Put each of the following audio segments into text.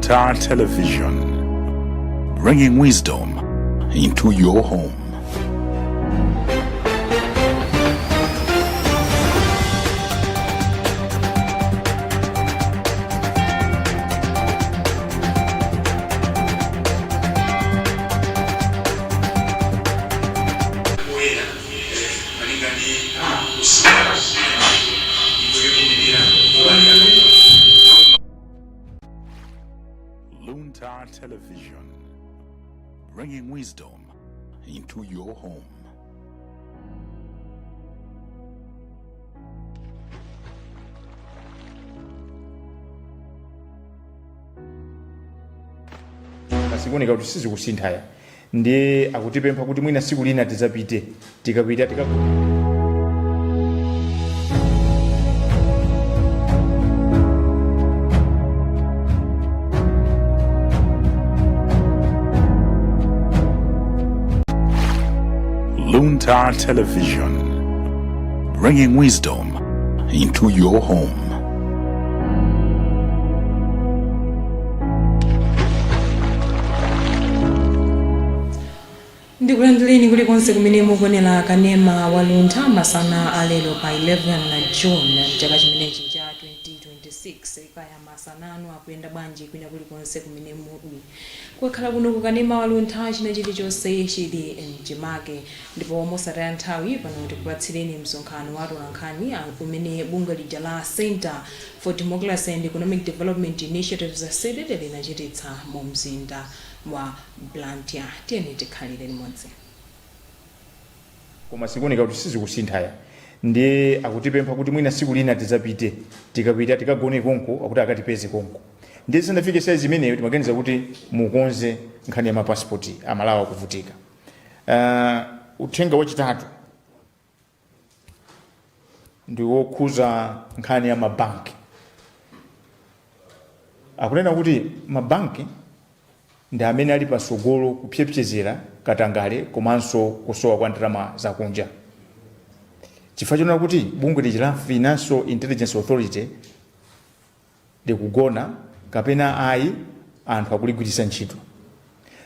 Luntha Television, bringing wisdom into your home. Luntha Television, bringing wisdom into your home. Kasikuoneka kuti sizikusintha ndi akutipempha kuti mwina siku lina tizapite tikapita Luntha Television, bringing wisdom into your home. Ndikulandireni kulikonse kumene mukuonera kanema wa Luntha masana alero pa 11 June chaka chimenechi cha 2026 kaya masanano akuyenda bwanji kwina kulikonse kumene muli kwakhala kuno kukanema wa Luntha china chilichonse chili mchimake ndipo mosataya nthawi pano tikupatsireni msonkhano wa atolankhani umene bungwe lija la Center for Democracy and Economic Development Initiatives Cdedi linachititsa mu mzinda wa Luntha. Tiyeni tikhalire limodzi. koma sikuoneka kuti sizikusintha ndi akutipempha kuti mwina siku lina tizapite tikapita tikagone konko akuti akatipeze konko ndi sanafike size imeneyo timaganiza kuti mukonze nkhani ya mapasipoti amalawa kuvutika. Uthenga wachitatu ndi wokhuza nkhani ya mabanki. Akunena kuti mabanki ndi amene ali pasogolo kupyepyezera katangale komanso kusowa kwa ndalama zakunja. Chifukwa chonena kuti bungwe lija la Financial Intelligence Authority likugona kapena ayi anthu akuligwiritsa ntchito.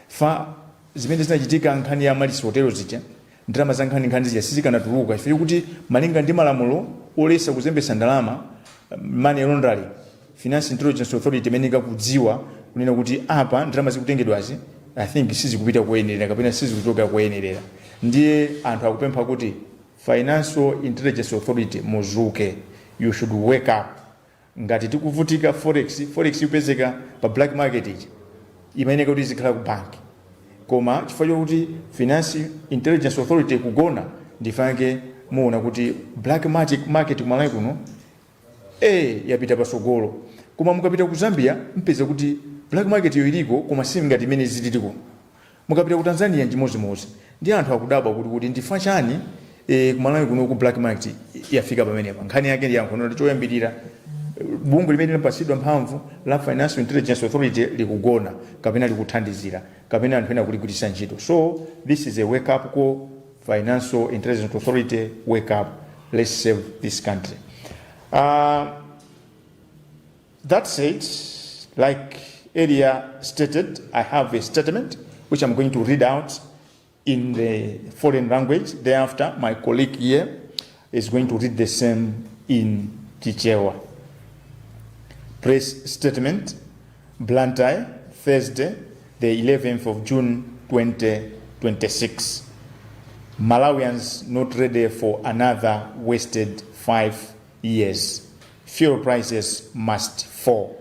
Fa zimene zinachitika nkhani ya Malis Hotel zija ndalama za nkhani zija sizikanatuluka chifukwa kuti malinga ndi malamulo olesa kuzembesa ndalama money laundering Financial Intelligence Authority imene ikakudziwa kunena kuti apa ndalama zikutengedwazi I think sizikupita kuyenerera kapena sizikutoka kuyenerera. Ndiye anthu akupempha kuti Financial Intelligence Authority muzuke, you should wake up. Ngati tikuvutika forex yupezeka pa black market iji imayeneka kuti izikhala ku bank. Koma chifukwa chokuti Financial Intelligence Authority kugona ndifanike muona kuti black market kumalawi kuno yapita pasogolo. Koma mukapita ku Zambia mpeza kuti black market yo iliko koma si ngati imene zililiko. Mukapita ku Tanzania njimozi ndi anthu akudabwa kuti ndifa chani kumalawi kuno ku black market yafika pamene pa nkhani yake ndi yankhono choyambirira bungwe limene lipasidwa mphamvu la Financial Intelligence Authority likugona kapena likuthandizira kapena anthu ena kuligwiritsa ntchito. So this is a wake up call. Financial Intelligence Authority, wake up, let's save this country. That said, like earlier stated, I have a statement which I'm going to read out in the foreign language. Thereafter, my colleague here is going to read the same in Chichewa. Press statement, Blantyre, Thursday, the 11th of June 2026. Malawians not ready for another wasted 5 years. Fuel prices must fall.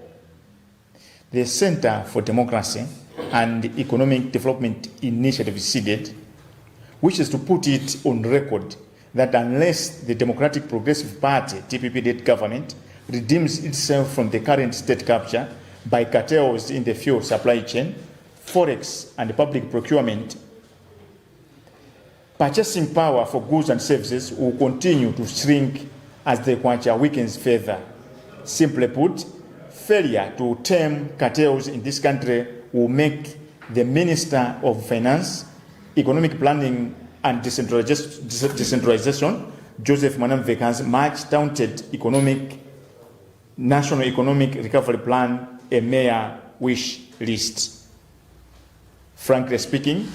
The Center for Democracy and Economic Development Initiative Cdedi wishes to put it on record that unless the Democratic Progressive Party TPP-led government redeems itself from the current state capture by cartels in the fuel supply chain, forex and public procurement, purchasing power for goods and services will continue to shrink as the kwacha weakens further. Simply put, failure to tame cartels in this country will make the Minister of Finance, Economic Planning and Decentralization, Joseph Mwanamveka's much touted National Economic Recovery Plan a mere wish list. Frankly speaking,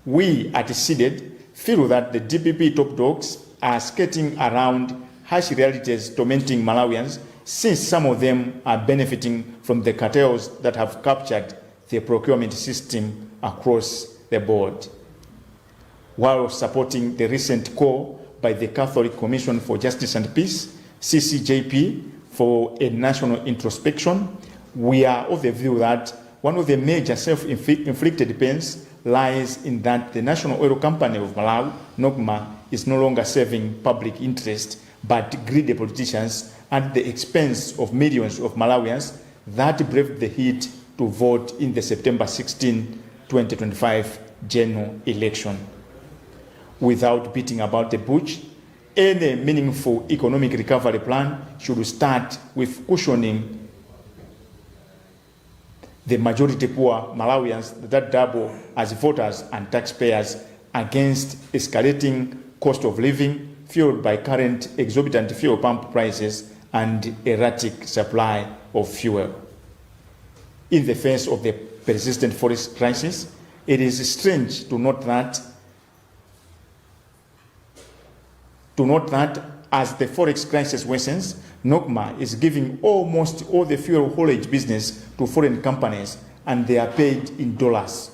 we at Cdedi feel that the DPP top dogs are skating around harsh realities tormenting Malawians, since some of them are benefiting from the cartels that have captured the procurement system across the board, while supporting the recent call by the Catholic Commission for Justice and Peace, CCJP, for a national introspection. We are of the view that one of the major self-inflicted pains lies in that the National Oil Company of Malawi, NOCMA, is no longer serving public interest but greedy politicians at the expense of millions of Malawians that braved the heat to vote in the September 16, 2025 general election. Without beating about the bush, any meaningful economic recovery plan should start with cushioning the majority poor Malawians that double as voters and taxpayers against escalating cost of living fueled by current exorbitant fuel pump prices and erratic supply of fuel. In the face of the persistent forex crisis, it is strange to note that as the forex crisis worsens, NOCMA is giving almost all the fuel haulage business to foreign companies, and they are paid in dollars.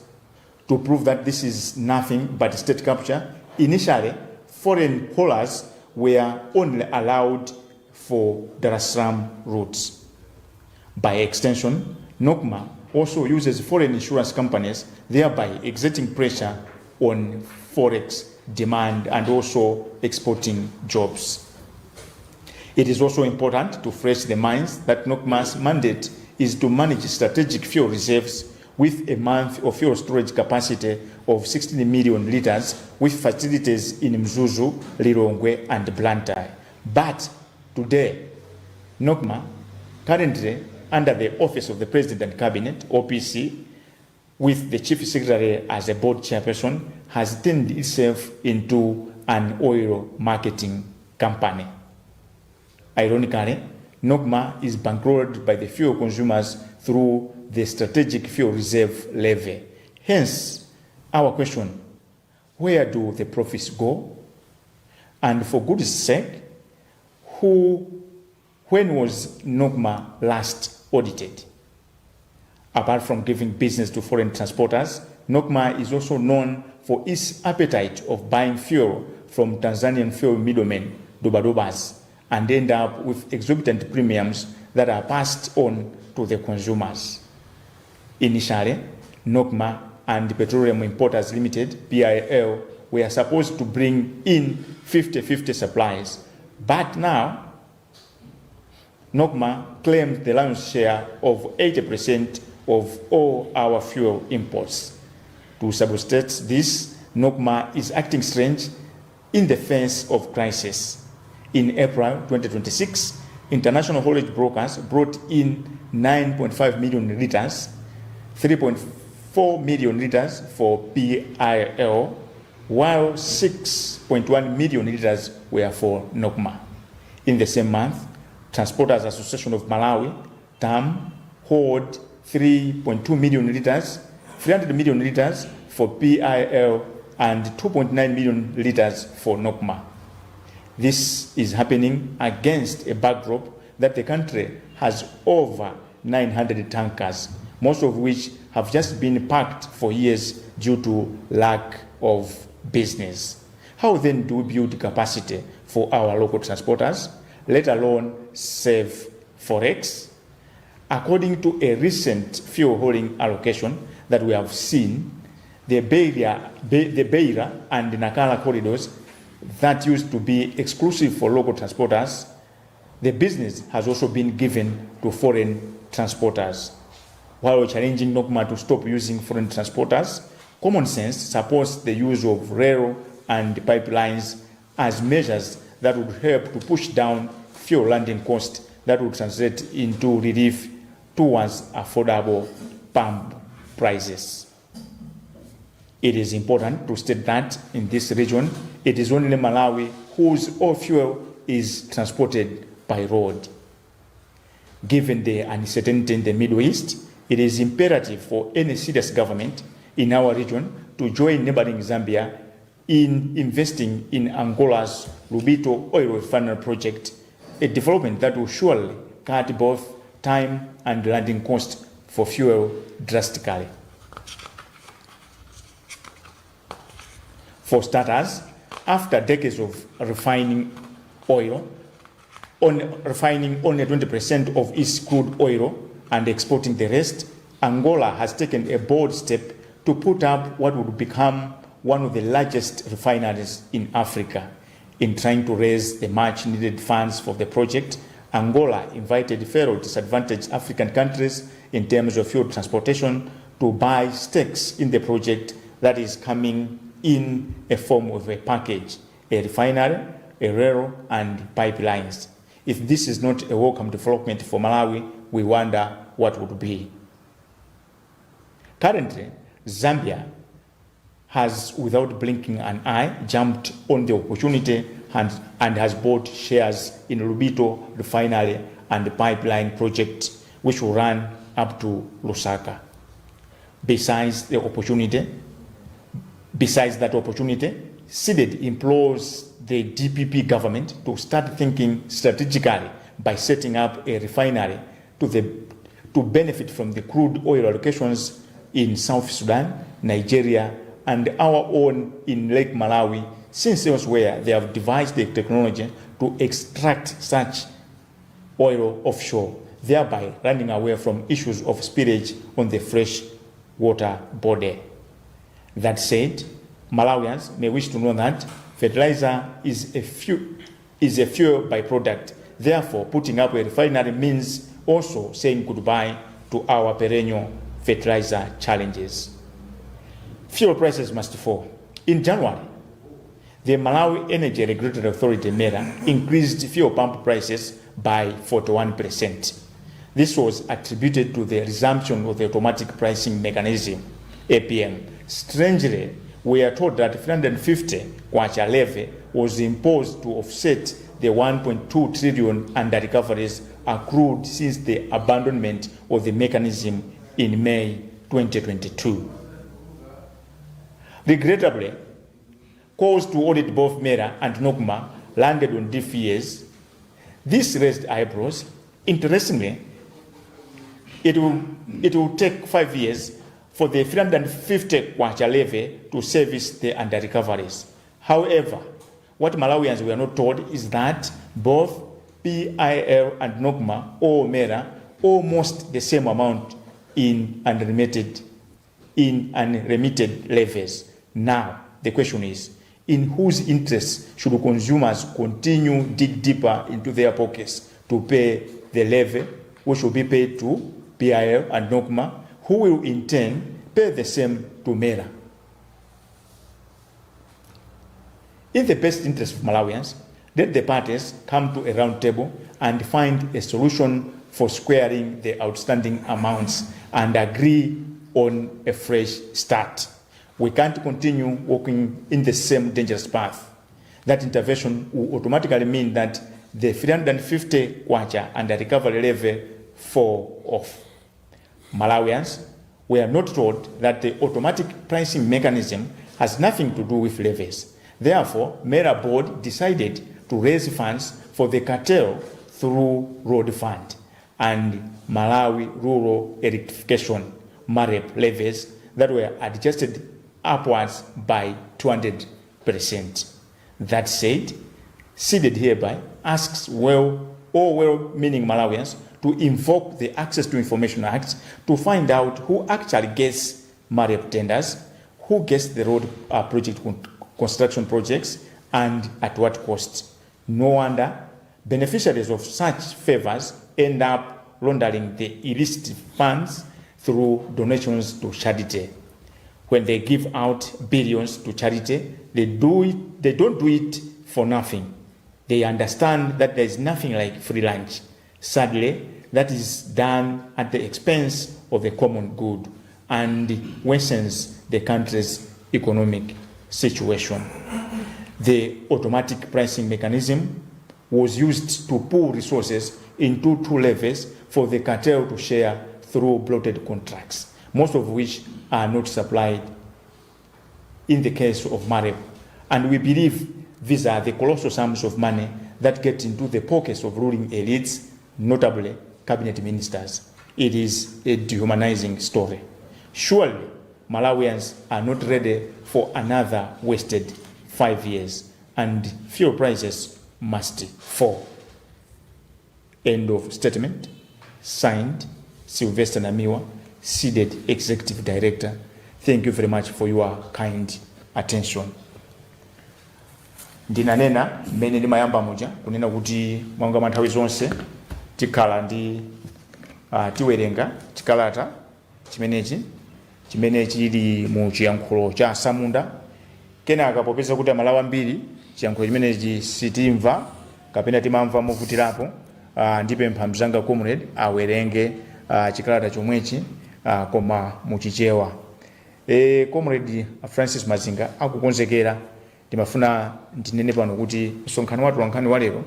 To prove that this is nothing but state capture, initially, foreign haulers were only allowed for Dar es Salaam routes. By extension, NOCMA also uses foreign insurance companies, thereby exerting pressure on forex demand and also exporting jobs. It is also important to fresh the minds that NOCMA's mandate is to manage strategic fuel reserves with a month of fuel storage capacity of 16 million liters with facilities in Mzuzu, Lilongwe and Blantyre. But today, NOCMA, currently under the Office of the President and Cabinet, OPC, with the Chief Secretary as a board chairperson, has turned itself into an oil marketing company. Ironically, NOCMA is bankrolled by the fuel consumers through the Strategic Fuel Reserve Levy. Hence, our question, where do the profits go? And for goodness sake, when was NOCMA last audited? Apart from giving business to foreign transporters, NOCMA is also known for its appetite of buying fuel from Tanzanian fuel middlemen, Dobadobas, and end up with exorbitant premiums that are passed on to the consumers. Initially, NOCMA and Petroleum Importers Limited, PIL, were supposed to bring in 50-50 supplies, but now NOCMA claims the lion's share of 80% of all our fuel imports. To substate this, NOCMA is acting strange in the face of crisis. In April 2026, international haulage brokers brought in 9.5 million liters, 3.4 million liters for PIL, while 6.1 million liters were for NOCMA. In the same month, Transporters Association of Malawi, TAM, hauled 3.2 million liters, 300 million liters for PIL, and 2.9 million liters for NOCMA. This is happening against a backdrop that the country has over 900 tankers, most of which have just been parked for years due to lack of business. How then do we build capacity for our local transporters, let alone save forex? According to a recent fuel hauling allocation that we have seen, the Beira and the Nakala corridors that used to be exclusive for local transporters, the business has also been given to foreign transporters. While challenging NOCMA to stop using foreign transporters, common sense supports the use of rail and pipelines as measures that would help to push down fuel landing costs that would translate into relief towards affordable pump prices. It is important to state that in this region, it is only Malawi whose oil fuel is transported by road. Given the uncertainty in the Middle East, it is imperative for any serious government in our region to join neighboring Zambia in investing in Angola's Lubito oil refinery project, a development that will surely cut both time and landing costs for fuel drastically. For starters, after decades of refining only 20% of its crude oil and exporting the rest, Angola has taken a bold step to put up what would become one of the largest refineries in Africa. In trying to raise the much needed funds for the project, Angola invited fellow disadvantaged African countries in terms of fuel transportation to buy stakes in the project that is coming in a form of a package, a refinery, a rail, and pipelines. If this is not a welcome development for Malawi, we wonder what would be. Currently, Zambia has, without blinking an eye, jumped on the opportunity and has bought shares in Lubito refinery and the pipeline project, which will run up to Lusaka. Besides that opportunity, Cdedi implores the DPP government to start thinking strategically by setting up a refinery to benefit from the crude oil allocations in South Sudan, Nigeria, and our own in Lake Malawi, since elsewhere they have devised the technology to extract such oil offshore, thereby running away from issues of spillage on the fresh water body. That said, Malawians may wish to know that fertilizer is a fuel byproduct. Therefore, putting up a refinery means also saying goodbye to our perennial fertilizer challenges. Fuel prices must fall. In January, the Malawi Energy Regulatory Authority, MERA, increased fuel pump prices by 41%. This was attributed to the resumption of the automatic pricing mechanism, APM. Strangely, we are told that 350 kwacha levy was imposed to offset the 1.2 trillion under recoveries accrued since the abandonment of the mechanism in May 2022. Regrettably, calls to audit both MERA and NOCMA landed on deaf ears. This raised eyebrows. Interestingly, it will take 5 years for the 350 kwacha levy to service the under recoveries. However, what Malawians were not told is that both PIL and NOCMA owe MERA almost the same amount in unremitted levies. Now, the question is, in whose interest should consumers continue dig deeper into their pockets to pay the levy, which will be paid to PIL and NOCMA, who will in turn pay the same to MERA? In the best interest of Malawians, let the parties come to a round table and find a solution for squaring the outstanding amounts and agree on a fresh start. We can't continue walking in the same dangerous path. That intervention will automatically mean that the 350 kwacha and the recovery levy fall off. Malawians were not told that the automatic pricing mechanism has nothing to do with levies. Therefore, MERA board decided to raise funds for the cartel through road fund and Malawi Rural Electrification MAREP levies that were adjusted upwards by 200%. That said, Cdedi hereby asks well-meaning Malawians to invoke the Access to Information Act to find out who actually gets MAREP tenders, who gets the road project construction projects, and at what cost. No wonder beneficiaries of such favors end up laundering the illicit funds through donations to charity. When they give out billions to charity, they don't do it for nothing. They understand that there is nothing like free lunch. Sadly, that is done at the expense of the common good and worsens the country's economic situation. The automatic pricing mechanism was used to pool resources into two levies for the cartel to share through bloated contracts, most of which are not supplied in the case of Mareo. And we believe these are the colossal sums of money that get into the pockets of ruling elites, notably cabinet ministers. It is a dehumanizing story. Surely, Malawians are not ready for another wasted 5 years, and fuel prices must fall. End of statement. Signed, Sylvester Namiwa, Cdedi Executive Director. Thank you very much for your kind attention. Ndinanena mmene ndimayamba muja kunena kuti mwanga manthawi zonse tikhala ndi tiwerenga chikalata chimene chili mu chiyankhulo cha Samunda. Kenaka popeza kuti amalawi ambiri chiyankhulo chimenechi sitimva kapena timamva movutirapo, ndipempha mzanga comrade awerenge chikalata chomwechi koma muchichewa. Comrade Francis Mazinga akukonzekera. Ndimafuna ndinene pano kuti msonkhano wathu wankhani walero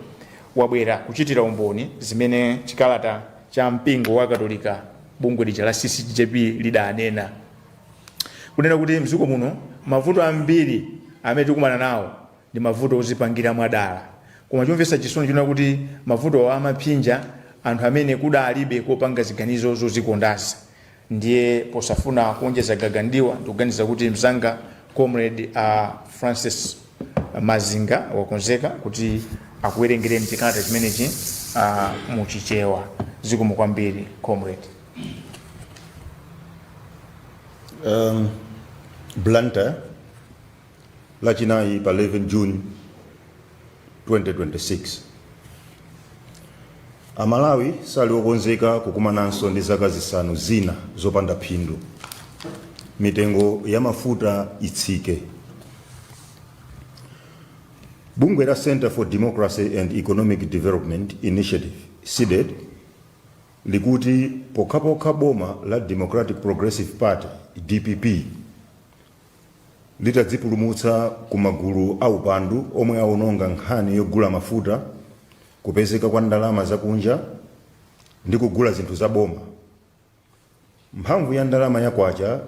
wabwera kuchitira umboni zimene chikalata cha mpingo wa Katolika bungwe lija la CCJP lidanena, kunena kuti mdziko muno mavuto ambiri amene tikumana nawo ndi mavuto ozipangira mwadala, koma chomvetsa chisoni china kuti mavuto amaphinja anthu amene kudalibe kopanga ziganizo zozikondazi. Ndiye posafuna kuonjeza gagandiwa ndikuganiza kuti mzanga comrade Francis Mazinga wakonzeka kuti akuwerengereni chikalata chimenechi muchichewa. Zikomo kwambiri comrade. Luntha lachinayi pa 11 June 2026. Amalawi sali okonzeka kukumananso ndi zaka zisanu zina zopanda phindu. Mitengo ya mafuta itsike. Bungwe la Center for Democracy and Economic Development Initiative, Cdedi, likuti pokhapokha boma la Democratic Progressive Party, DPP, litadzipulumutsa kumagulu aupandu omwe aononga nkhani yogula mafuta, kupezeka kwa ndalama zakunja ndi kugula zinthu za boma. Mphamvu ya ndalama yakwacha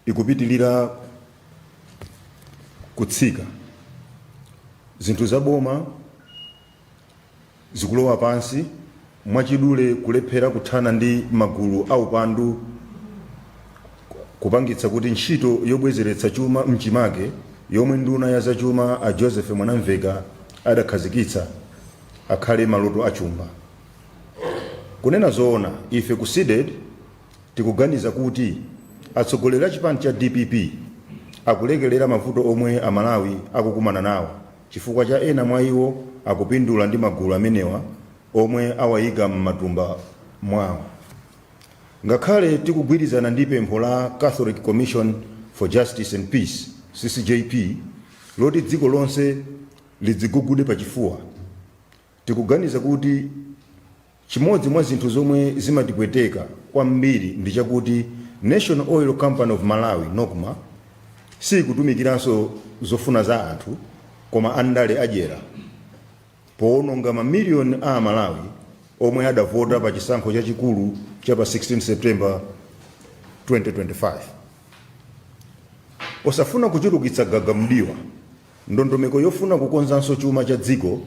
ikupitilira kutsika. Zinthu za boma zikulowa pansi, mwachidule kulephera kuthana ndi magulu aupandu, kupangitsa kuti ntchito yobwezeretsa chuma mchimake yomwe nduna ya zachuma a Joseph Mwanamveka adakhazikitsa akhale maloto achuma. Kunena zoona, ife ku Cdedi tikuganiza kuti atsogoleri a chipani cha DPP akulekelera mavuto omwe amalawi akukumana nawo, chifukwa cha ena mwa iwo akupindula ndi magulu amenewa omwe awayika m'matumba mwawo. Ngakhale tikugwirizana ndi pempho la Catholic Commission for Justice and Peace, CCJP, loti dziko lonse lidzigugude pachifuwa, tikuganiza kuti chimodzi mwa zinthu zomwe zimatipweteka kwambiri ndi chakuti National Oil Company of Malawi, NOCMA, sikutumikiranso zofuna za anthu koma andale adyera, poononga mamiliyoni a Malawi omwe adavota pa chisankho chachikulu cha pa 16 September 2025. Osafuna kuchulukitsa gagamdiwa, ndondomeko yofuna kukonzanso chuma cha dziko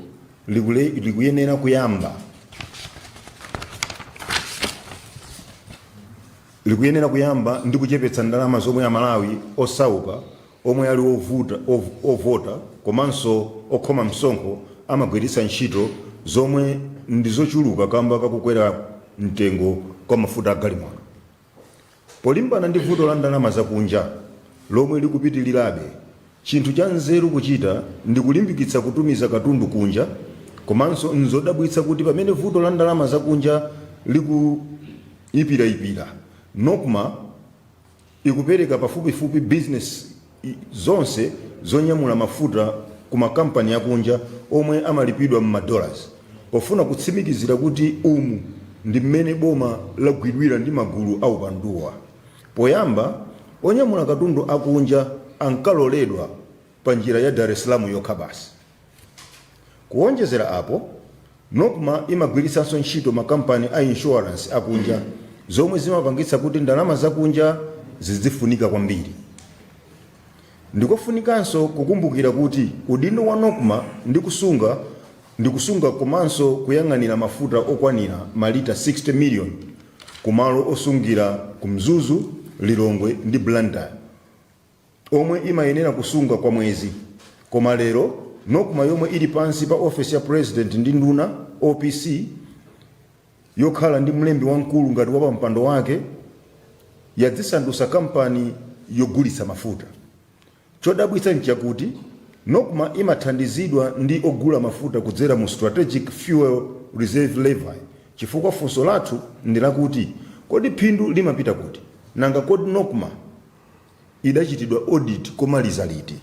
likuyenera kuyamba ndi kuchepetsa ndalama zomwe Amalawi osauka omwe ali ovota komanso okhoma msonkho amagwiritsa ntchito, zomwe ndizochuluka kamba kakukwera mtengo kwa mafuta agalimoto. Polimbana ndi vuto la ndalama zakunja lomwe likupitilirabe, chinthu cha nzeru kuchita ndi kulimbikitsa kutumiza katundu kunja, komanso nzodabwitsa kuti pamene vuto la ndalama zakunja likuyipirayipira, NOCMA ikupereka pafupifupi business zonse zonyamula mafuta ku makampani akunja omwe amalipidwa m'madollars, pofuna kutsimikizira kuti umu ndi mmene boma lagwidwira ndi magulu aupanduwa. Poyamba, onyamula katundu akunja ankaloledwa pa njira ya Dar es Salaam yokha basi. Kuonjezera apo, nokma imagwiritsanso ntchito makampani a insurance akunja zomwe zimapangitsa kuti ndalama zakunja zizifunika kwambiri. Ndikofunikanso kukumbukira kuti udindo wa nokma ndi kusunga komanso kuyang'anira mafuta okwanira malita 60 million kumalo osungira ku Mzuzu, Lilongwe ndi Blantyre omwe imayenera kusunga kwa mwezi. Koma lero nokma yomwe ili pansi pa office ya president ndi nduna OPC yokhala ndi mlembi wamkulu ngati wa pampando wake yadzisandusa kampani yogulitsa mafuta. Chodabwitsa nchakuti nokma imathandizidwa ndi ogula mafuta kudzera mu strategic fuel reserve levy, chifukwa funso lathu ndi lakuti kodi phindu limapita kuti, nanga kodi nokma idachitidwa audit komaliza liti?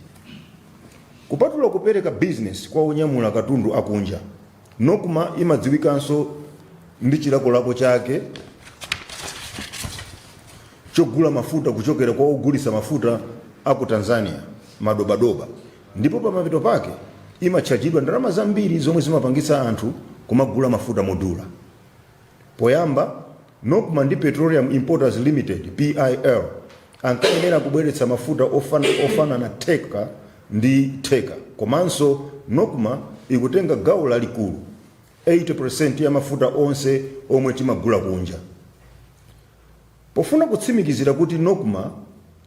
Kupatula kupereka business kwa onyamula katundu akunja, nokma imadziwikanso ndi chilakolako chake chogula mafuta kuchokera kwa ogulitsa mafuta aku Tanzania madobadoba, ndipo pamapeto pake imachajidwa ndalama zambiri zomwe zimapangitsa anthu kumagula mafuta modula. Poyamba nokma ndi Petroleum Importers Limited PIL ankayenera kubweretsa mafuta ofana na teka ndi teka, komanso nokma ikutenga gawo lalikulu 80% ya mafuta onse omwe timagula kunja. Pofuna kutsimikizira kuti nokma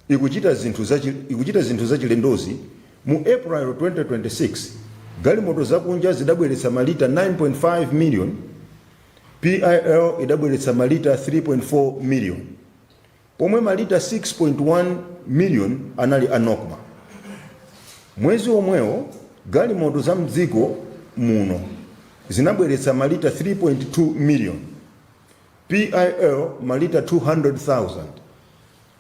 ikuchita zinthu zachilendozi, mu April 2026 galimoto zakunja zidabweretsa malita 9.5 million, PIL idabweretsa malita 3.4 million, pomwe malita 6.1 million anali a nokma. Mwezi omwewo galimoto za mdziko muno zinabweretsa malita 3.2 million, PIL malita 200,000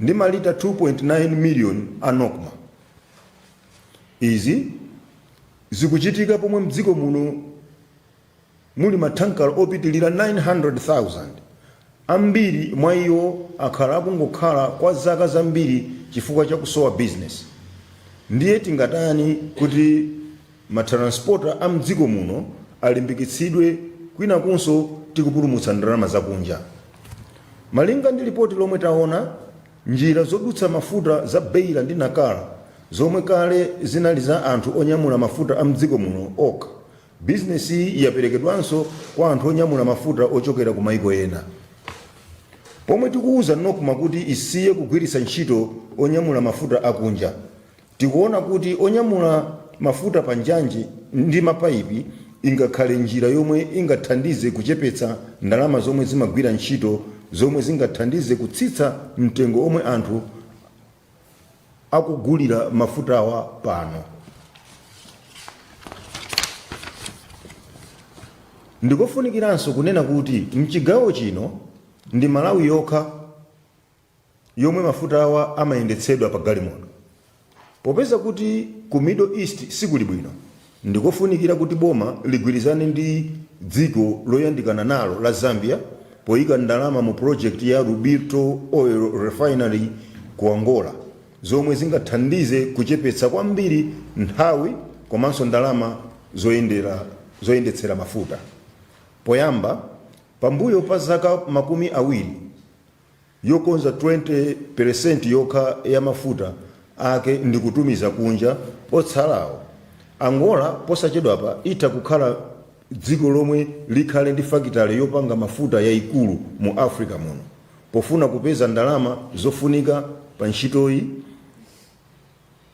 ndi malita 2.9 million a nokma. Izi zikuchitika pomwe mdziko muno muli matankala opitilira 900,000, ambiri mwa iwo akhala akungokhala kwa zaka zambiri chifukwa cha kusowa business. Ndiye tingatani kuti matransporta a mdziko muno alimbikitsidwe kwina kunso tikupulumutsa ndalama zakunja. Malinga ndi ripoti lomwe taona, njira zodutsa mafuta za Beira ndi Nakala zomwe kale zinali za anthu onyamula mafuta a mdziko muno okha, bizinesi iyi yaperekedwanso kwa anthu onyamula mafuta ochokera ku maiko ena. Pomwe tikuwuza nokma kuti isiye kugwiritsa ntchito onyamula mafuta akunja, tikuona kuti onyamula mafuta pa njanji ndi mapayipi ingakhale njira yomwe ingathandize kuchepetsa ndalama zomwe zimagwira ntchito, zomwe zingathandize kutsitsa mtengo omwe anthu akugulira mafutawa pano. Ndikofunikiranso kunena kuti mchigawo chino ndi Malawi yokha yomwe mafutawa amayendetsedwa pa galimoto. Popeza kuti ku Middle East sikuli bwino, ndikofunikira kuti boma ligwirizane ndi dziko loyandikana nalo la Zambia poyika ndalama mu project ya Lubito Oil Refinery ku Angola, zomwe zingathandize kuchepetsa kwambiri nthawi komanso ndalama zoyendetsera mafuta. Poyamba, pambuyo pa zaka makumi awiri yokonza 20% yokha ya mafuta ake ndikutumiza kunja, otsalawo Angola posachedwapa itha kukhala dziko lomwe likhale ndi fakitale yopanga mafuta yayikulu mu Africa muno. Pofuna kupeza ndalama zofunika pa ntchitoyi,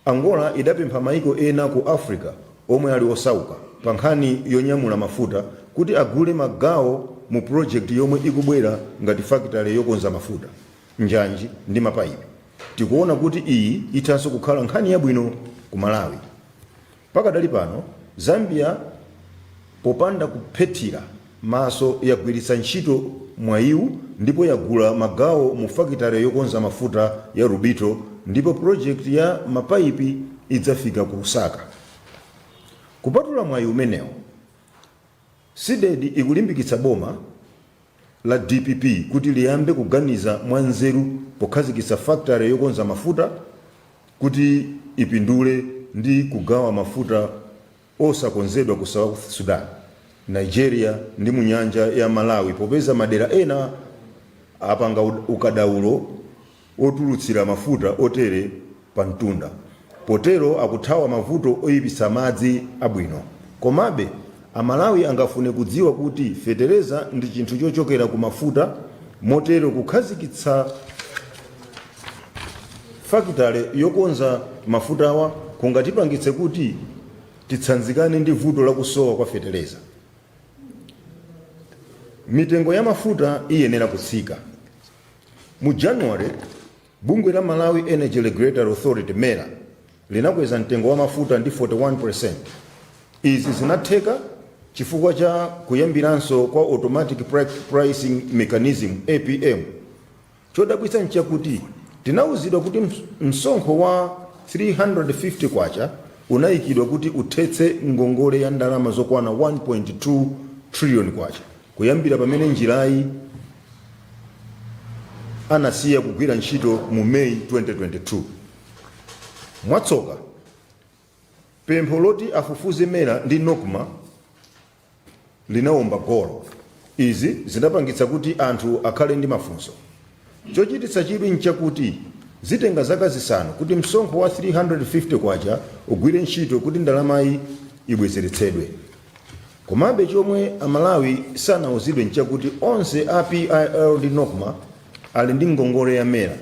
Angola idapempha maiko ena ku Africa omwe ali osauka pa nkhani yonyamula mafuta kuti agule magawo mu project yomwe ikubwera ngati fakitale yokonza mafuta, njanji ndi mapayipi. Tikuona kuti iyi ithanso kukhala nkhani yabwino ku Malawi. Pakadali pano Zambia popanda kuphethira maso yagwiritsa ntchito mwayiwu ndipo yagula magawo mu fakitale yokonza mafuta ya Lubito, ndipo project ya mapayipi idzafika ku Lusaka. Kupatula mwayi umenewo, Cdedi ikulimbikitsa boma la DPP kuti liyambe kuganiza mwanzeru pokhazikitsa fakitale yokonza mafuta kuti ipindule ndi kugawa mafuta osakonzedwa ku South Sudan. Nigeria ndi mu nyanja ya Malawi, popeza madera ena apanga ukadaulo otulutsira mafuta otere pa mtunda, potero akuthawa mavuto oyipitsa madzi abwino. Komabe Amalawi angafune kudziwa kuti fetereza ndi chinthu chochokera ku mafuta, motero kukhazikitsa fakitale yokonza mafutawa kungatipangitse kuti titsanzikane ndi vuto la kusowa kwa fetereza. Mitengo ya mafuta iyenera kutsika. Mu January, bungwe la Malawi Energy Regulatory Authority MERA linakweza mtengo wa mafuta ndi 41%. Izi zinatheka chifukwa cha kuyambiranso kwa automatic pricing mechanism APM. Chodabwitsa nchakuti tinawuzidwa kuti msonkho wa 350 kwacha unayikidwa kuti uthetse ngongole ya ndalama zokwana 1.2 trillion kwacha, kuyambira pamene njirayi anasiya kugwira ntchito mu May 2022. Mwatsoka pempho loti afufuze MERA ndi NOCMA linawomba golo. Izi zinapangitsa kuti anthu akhale ndi mafunso. Chochititsa chidwi nchakuti zitenga zaka zisanu kuti msonkho wa 350 kwacha ugwire ntchito kuti ndalamayi ibwezeretsedwe. Komabe chomwe Amalawi sanawuzidwe nchakuti onse a PIL ndi NOCMA ali ndi ngongole ya MERA.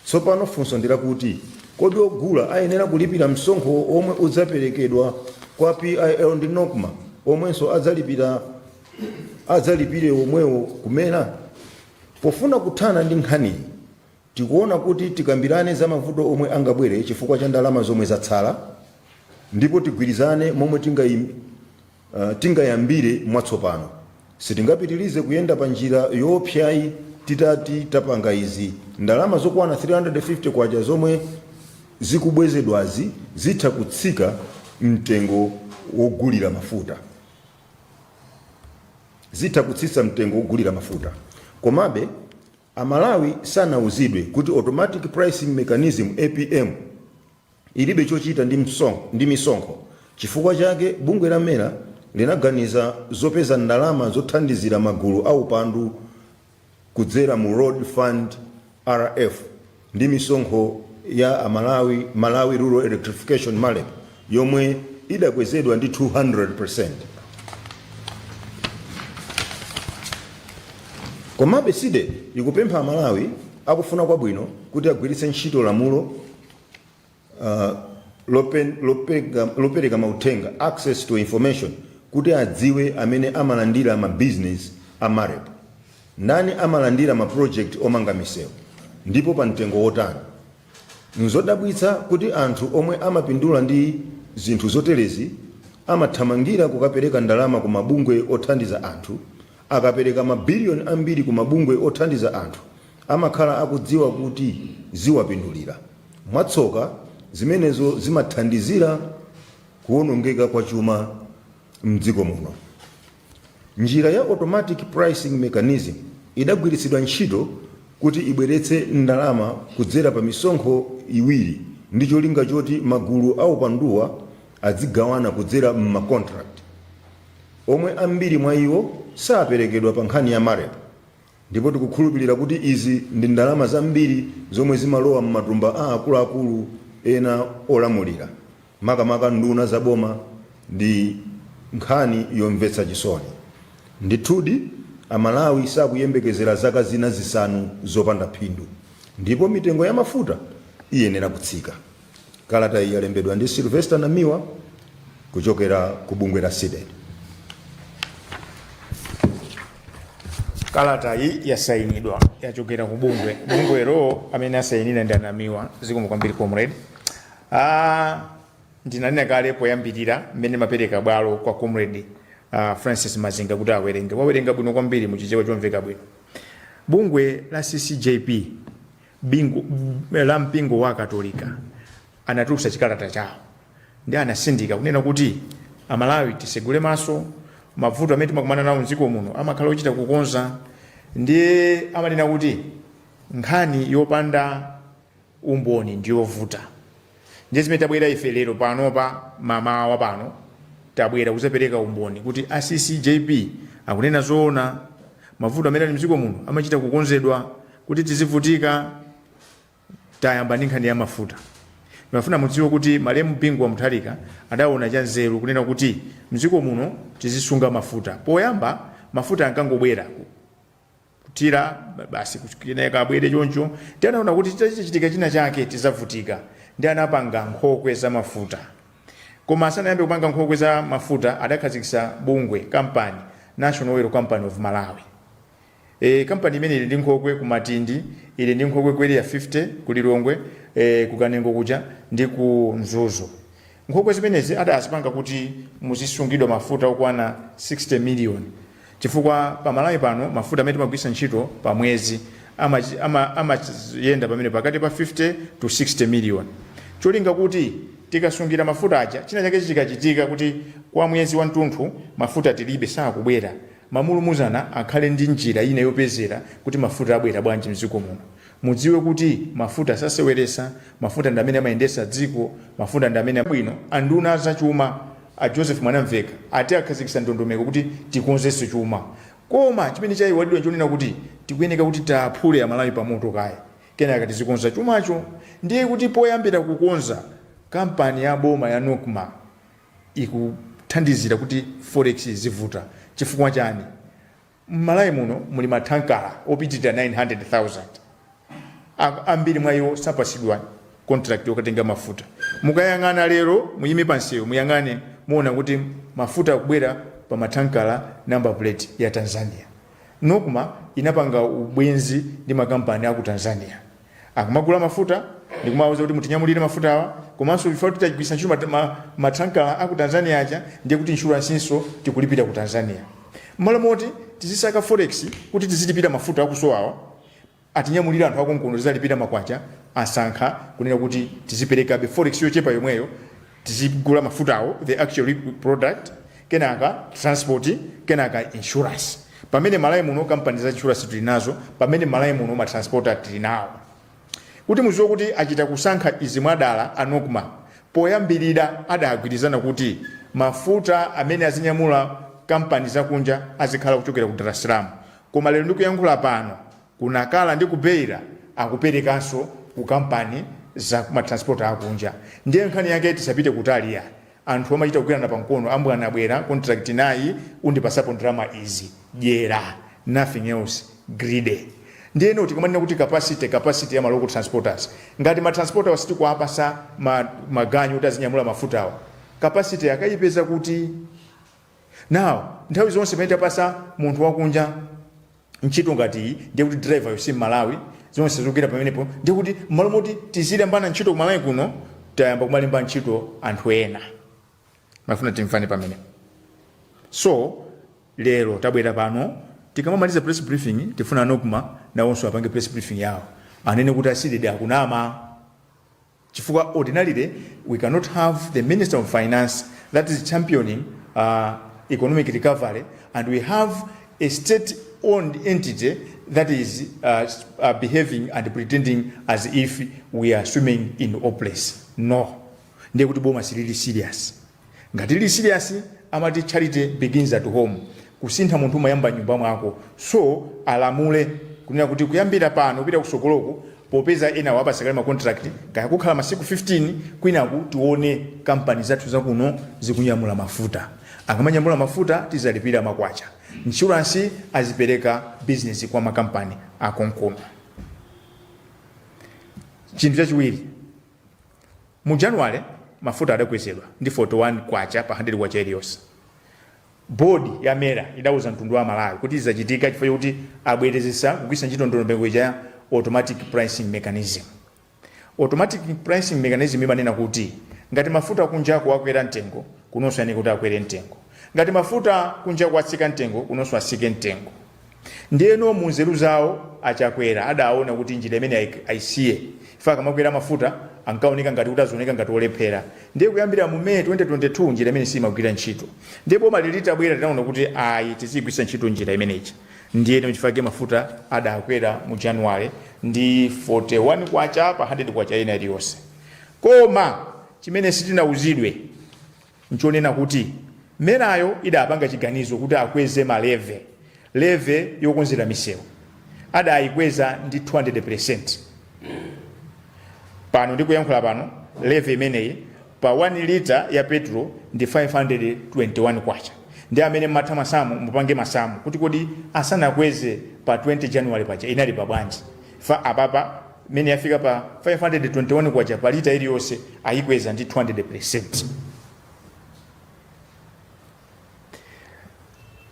Tsopano funso ndila kuti kodi ogula ayenera kulipira msonkho omwe udzaperekedwa kwa PIL ndi NOCMA omwenso adzalipire omwewo ku MERA? Pofuna kuthana ndi nkhaniyi, tikuona kuti tikambirane za mavuto omwe angabwere chifukwa cha ndalama zomwe zatsala, ndipo tigwirizane momwe tingayambire mwatsopano. Sitingapitilize kuyenda pa njira yoopsayi titati tapanga izi. Ndalama zokwana 350 kwacha zomwe zikubwezedwazi zitha kutsika mtengo wogulira mafuta. Komabe Amalawi sanawuzidwe kuti automatic pricing mechanism APM ilibe chochita ndi misonkho. Chifukwa chake bungwe la MERA linaganiza zopeza ndalama zothandizira magulu aupandu kudzera mu Road Fund RF ndi misonkho ya Malawi Rural Electrification MALEP yomwe idakwezedwa ndi 200%. Komabe Cdedi ikupempha Amalawi akufuna kwabwino kuti agwiritse ntchito lamulo lopereka mauthenga, access to information, kuti adziwe amene amalandira ma business a MALEP, ndani amalandira ma project omanga misewu, ndipo pa mtengo wotani. Nzodabwitsa kuti anthu omwe amapindula ndi zinthu zoterezi amathamangira kukapereka ndalama ku mabungwe othandiza anthu. Akapereka mabiliyoni ambiri ku mabungwe othandiza anthu amakhala akudziwa kuti ziwapindulira. Mwatsoka zimenezo zimathandizira kuwonongeka kwa chuma mdziko muno. Njira ya automatic pricing mechanism idagwiritsidwa ntchito kuti ibweretse ndalama kudzera pa misonkho iwiri ndi cholinga choti magulu aupanduwa azigawana kudzera m'macontract omwe ambiri mwa iwo saperekedwa pa nkhani ya MALEP. Ndipo tikukhulupirira kuti izi ndi ndalama zambiri zomwe zimalowa m'matumba a akuluakulu ena olamulira, makamaka nduna zaboma. Ndi nkhani yomvetsa chisoni. Ndithudi Amalawi sakuyembekezera zaka zina zisanu zopanda phindu, ndipo mitengo ya mafuta iyenera kutsika. Kalata iyi yalembedwa ndi Sylvester Namiwa kuchokera ku bungwe la Cdedi. Kalata iyi yasayinidwa yachokera ku bungwero amene asayinira ndi Namiwa. Zikomo kwambiri comrade. Ndinanena kale poyambirira mmene mapereka bwalo kwa comrade Francis Mazinga kuti wawerenga bwino kwambiri mu chichewa chomveka bwino. Bungwe la CCJP la mpingo wa Katolika anatulutsa chikalata chawo ndi anasindika kunena kuti Amalawi tisegule maso mavuto amene timakumana nawo mdziko muno amakhala ochita kukonza, ndi amanena kuti nkhani yopanda umboni ndiyovuta. Ndiye zimene tabwera ife lero pano pa mama wa pano tabwera kuzapereka umboni kuti ACCJP akunena zoona mavuto amene ali mdziko muno amachita kukonzedwa kuti tizivutika. Tayamba ndi nkhani ya mafuta. Mafuna mudziwe kuti malemu Mpingo wa Mutharika adaona cha nzeru kunena kuti mdziko muno tizisunga mafuta. Poyamba mafuta ankangobwera kutira basi kuchikineka abwere choncho, tanaona kuti chichitika china chake tizavutika, ndi anapanga nkhokwe za mafuta. Koma asanayambe kupanga nkhokwe za mafuta adakhazikitsa bungwe kampani National Oil Company of Malawi. Kampani imene ili ndi nkhokwe ku Matindi, ili ndi nkhokwe ku area 50 ku Lilongwe, ku Kanengo kuja ndi ku Nzuzu. Nkhokwe zimenezi adazipanga kuti muzisungidwa mafuta okwana 60 million. Chifukwa pa Malawi pano mafuta amene timagwiritsa ntchito pa mwezi amayenda pamene pakati pa 50 to 60 million. Cholinga kuti tikasungira mafuta aja china chake chikachitika kuti kwa mwezi wa mtunthu mafuta tilibe sakubwera, mamulumuzana akhale ndi njira ina yopezera kuti mafuta abwera bwanji mdziko muno. Mudziwe kuti mafuta saseweresa, mafuta ndi amene amayendesa dziko, mafuta ndi amene bwino. Anduna za chuma a Joseph Mwanamveka ati akhazikitsa ndondomeko kuti tikonzenso chuma. Koma chimene chayiwalidwa chonena kuti tikuyeneka kuti taphule Amalawi pamoto kaya, kenaka tizikonza chumacho. Ndiye kuti poyambira kukonza kampani ya boma ya Nokma ikuthandizira kuti forex zivuta. Chifukwa chani? Malawi muno muli mathankala opitira 900,000. Ambiri mwa iwo sapasidwa contract yokatenga mafuta. Mukayang'ana lero muyime pansewu muyang'ane muona kuti mafuta akubwera pa mathankala number plate ya Tanzania. Nokma inapanga ubwenzi ndi makampani aku Tanzania. Akumagula mafuta ndikumawuza kuti mutinyamulire mafuta awa, komanso before tutagwisa ntchito mathankala aku Tanzania aja ndiye kuti insurance inso tikulipira ku Tanzania. Mmalo moti tizisaka forex kuti tizilipira mafuta akusowawa, atinyamulira anthu akonkono tizalipira makwacha, asankha kunena kuti tizipereka be forex yochepa yomweyo, tizigula mafuta awo the actual product, kenaka transport, kenaka insurance. Pamene Malawi muno companies za insurance tulinazo, pamene Malawi muno ma transporter tulinawo. Kuti muziwe kuti achita kusankha izi mwadala Anokma, poyambirira adagwirizana kuti mafuta amene azinyamula kampani za kunja azikhala kuchokera ku Dar es Salaam. Koma lero ndikuyankhula pano kunakala ndi kubeira akuperekanso ku kampani za matransport akunja. Ndiye nkhani yake tisapite kutali ya anthu amachita kugwirana pankono ambwana abwera contract nayi undipasapo ndalama izi jera, nothing else, greedy. Ndiye noti kumanena kuti capacity ya local transporters, ngati ma transporters wasitiku apasa maganyu kuti azinyamula mafuta awo, capacity yakayipeza kuti now nthawi zonse pamene tapasa munthu wakunja ntchito ngati ndiye kuti driver yosi Malawi zonse zokera pamenepo, ndiye kuti mmalo moti tizilembana ntchito ku Malawi kuno tayamba kumalemba ntchito anthu ena. Mafuna timfane pamene. So lero tabwera pano tikamamaliza press briefing tifuna Nokma nawonso apange press briefing yawo anene kuti Cdedi akunama. Chifukwa ordinarily we cannot have the Minister of Finance that is championing economic recovery, and we have a state-owned entity that is behaving and pretending as if we are swimming in all place. No. Ndiye kuti boma silili serious. Ngati lili serious amati charity begins at home. Kusintha munthu mayamba nyumba mwako. So alamule kunena kuti kuyambira pano upita kusogoloko popeza ena wapasakale ma contract kaya kukhala masiku 15 kwinaku tione kampani zathu zakuno zikunyamula mafuta. Akamanyamula mafuta tizalipira makwacha. Insurance azipereka business kwa makampani akonkono. Chinthu chachiwiri, mu January mafuta adakwezedwa ndi 41 kwacha pa 100 kwacha iliyonse. Board ya mera idauza mtundu wa Malawi kuti izachitika chifukwa kuti abwerezesa kugwisa ntchito ndondomeko ya automatic pricing mechanism. Automatic pricing mechanism imanena kuti ngati mafuta kunjako akwera mtengo kunonso yani kuti akwere mtengo, ngati mafuta kunjako atsika mtengo kunonso asike mtengo. Ndiyeno munzeru zawo achakwera adaona kuti njira imene aisiye faka makwera mafuta ankaoneka ngati kuti azoneka ngati olephera. Ndiye kuyambira mu May 2022 njira imene simagwira ntchito. Ndipo malilita bwera tinaona kuti ayi tizigwisa ntchito njira imeneyi. Ndiye nchifake mafuta adakwera mu January ndi 41 kwacha pa 100 kwacha ina iliyonse. Koma chimene sitinauzidwe nchonena kuti merayo idapanga chiganizo kuti akweze leve yokonzera misewu adayikweza ndi 200%. Pano ndikuyankhula pano leve imeneyi pa 1 lita ya petrol ndi 521 kwacha. Ndi amene matha masamu mupange masamu kuti kodi asanakweze pa 20 January pacha inali pa bwanji. Fa apapa mene yafika pa 521 kwacha pa lita iliyonse ayikweza ndi 200%.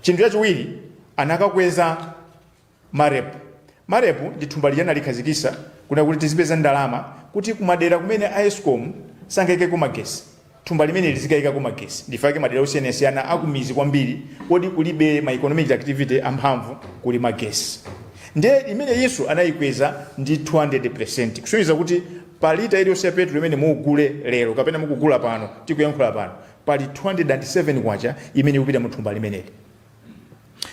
Chinthu chachiwiri anakakweza marepu ndi thumba lijana likhazikisa kuna kuti tizipeza ndalama kuti kumadera kumene Eskom sangaike kumagesi thumba limene lizikayika kumagesi ndifake madera osiyanasiyana akumizi kwambiri kodi kulibe ma economic activity amphamvu kuli magesi. Nde imene Yesu anayikweza ndi 200%. Kusonyeza kuti pa lita iliyonse ya petrol imene mugule lero kapena mukugula pano tikuyankhula pano pali 207 kwacha imene ikupita mu thumba limeneli.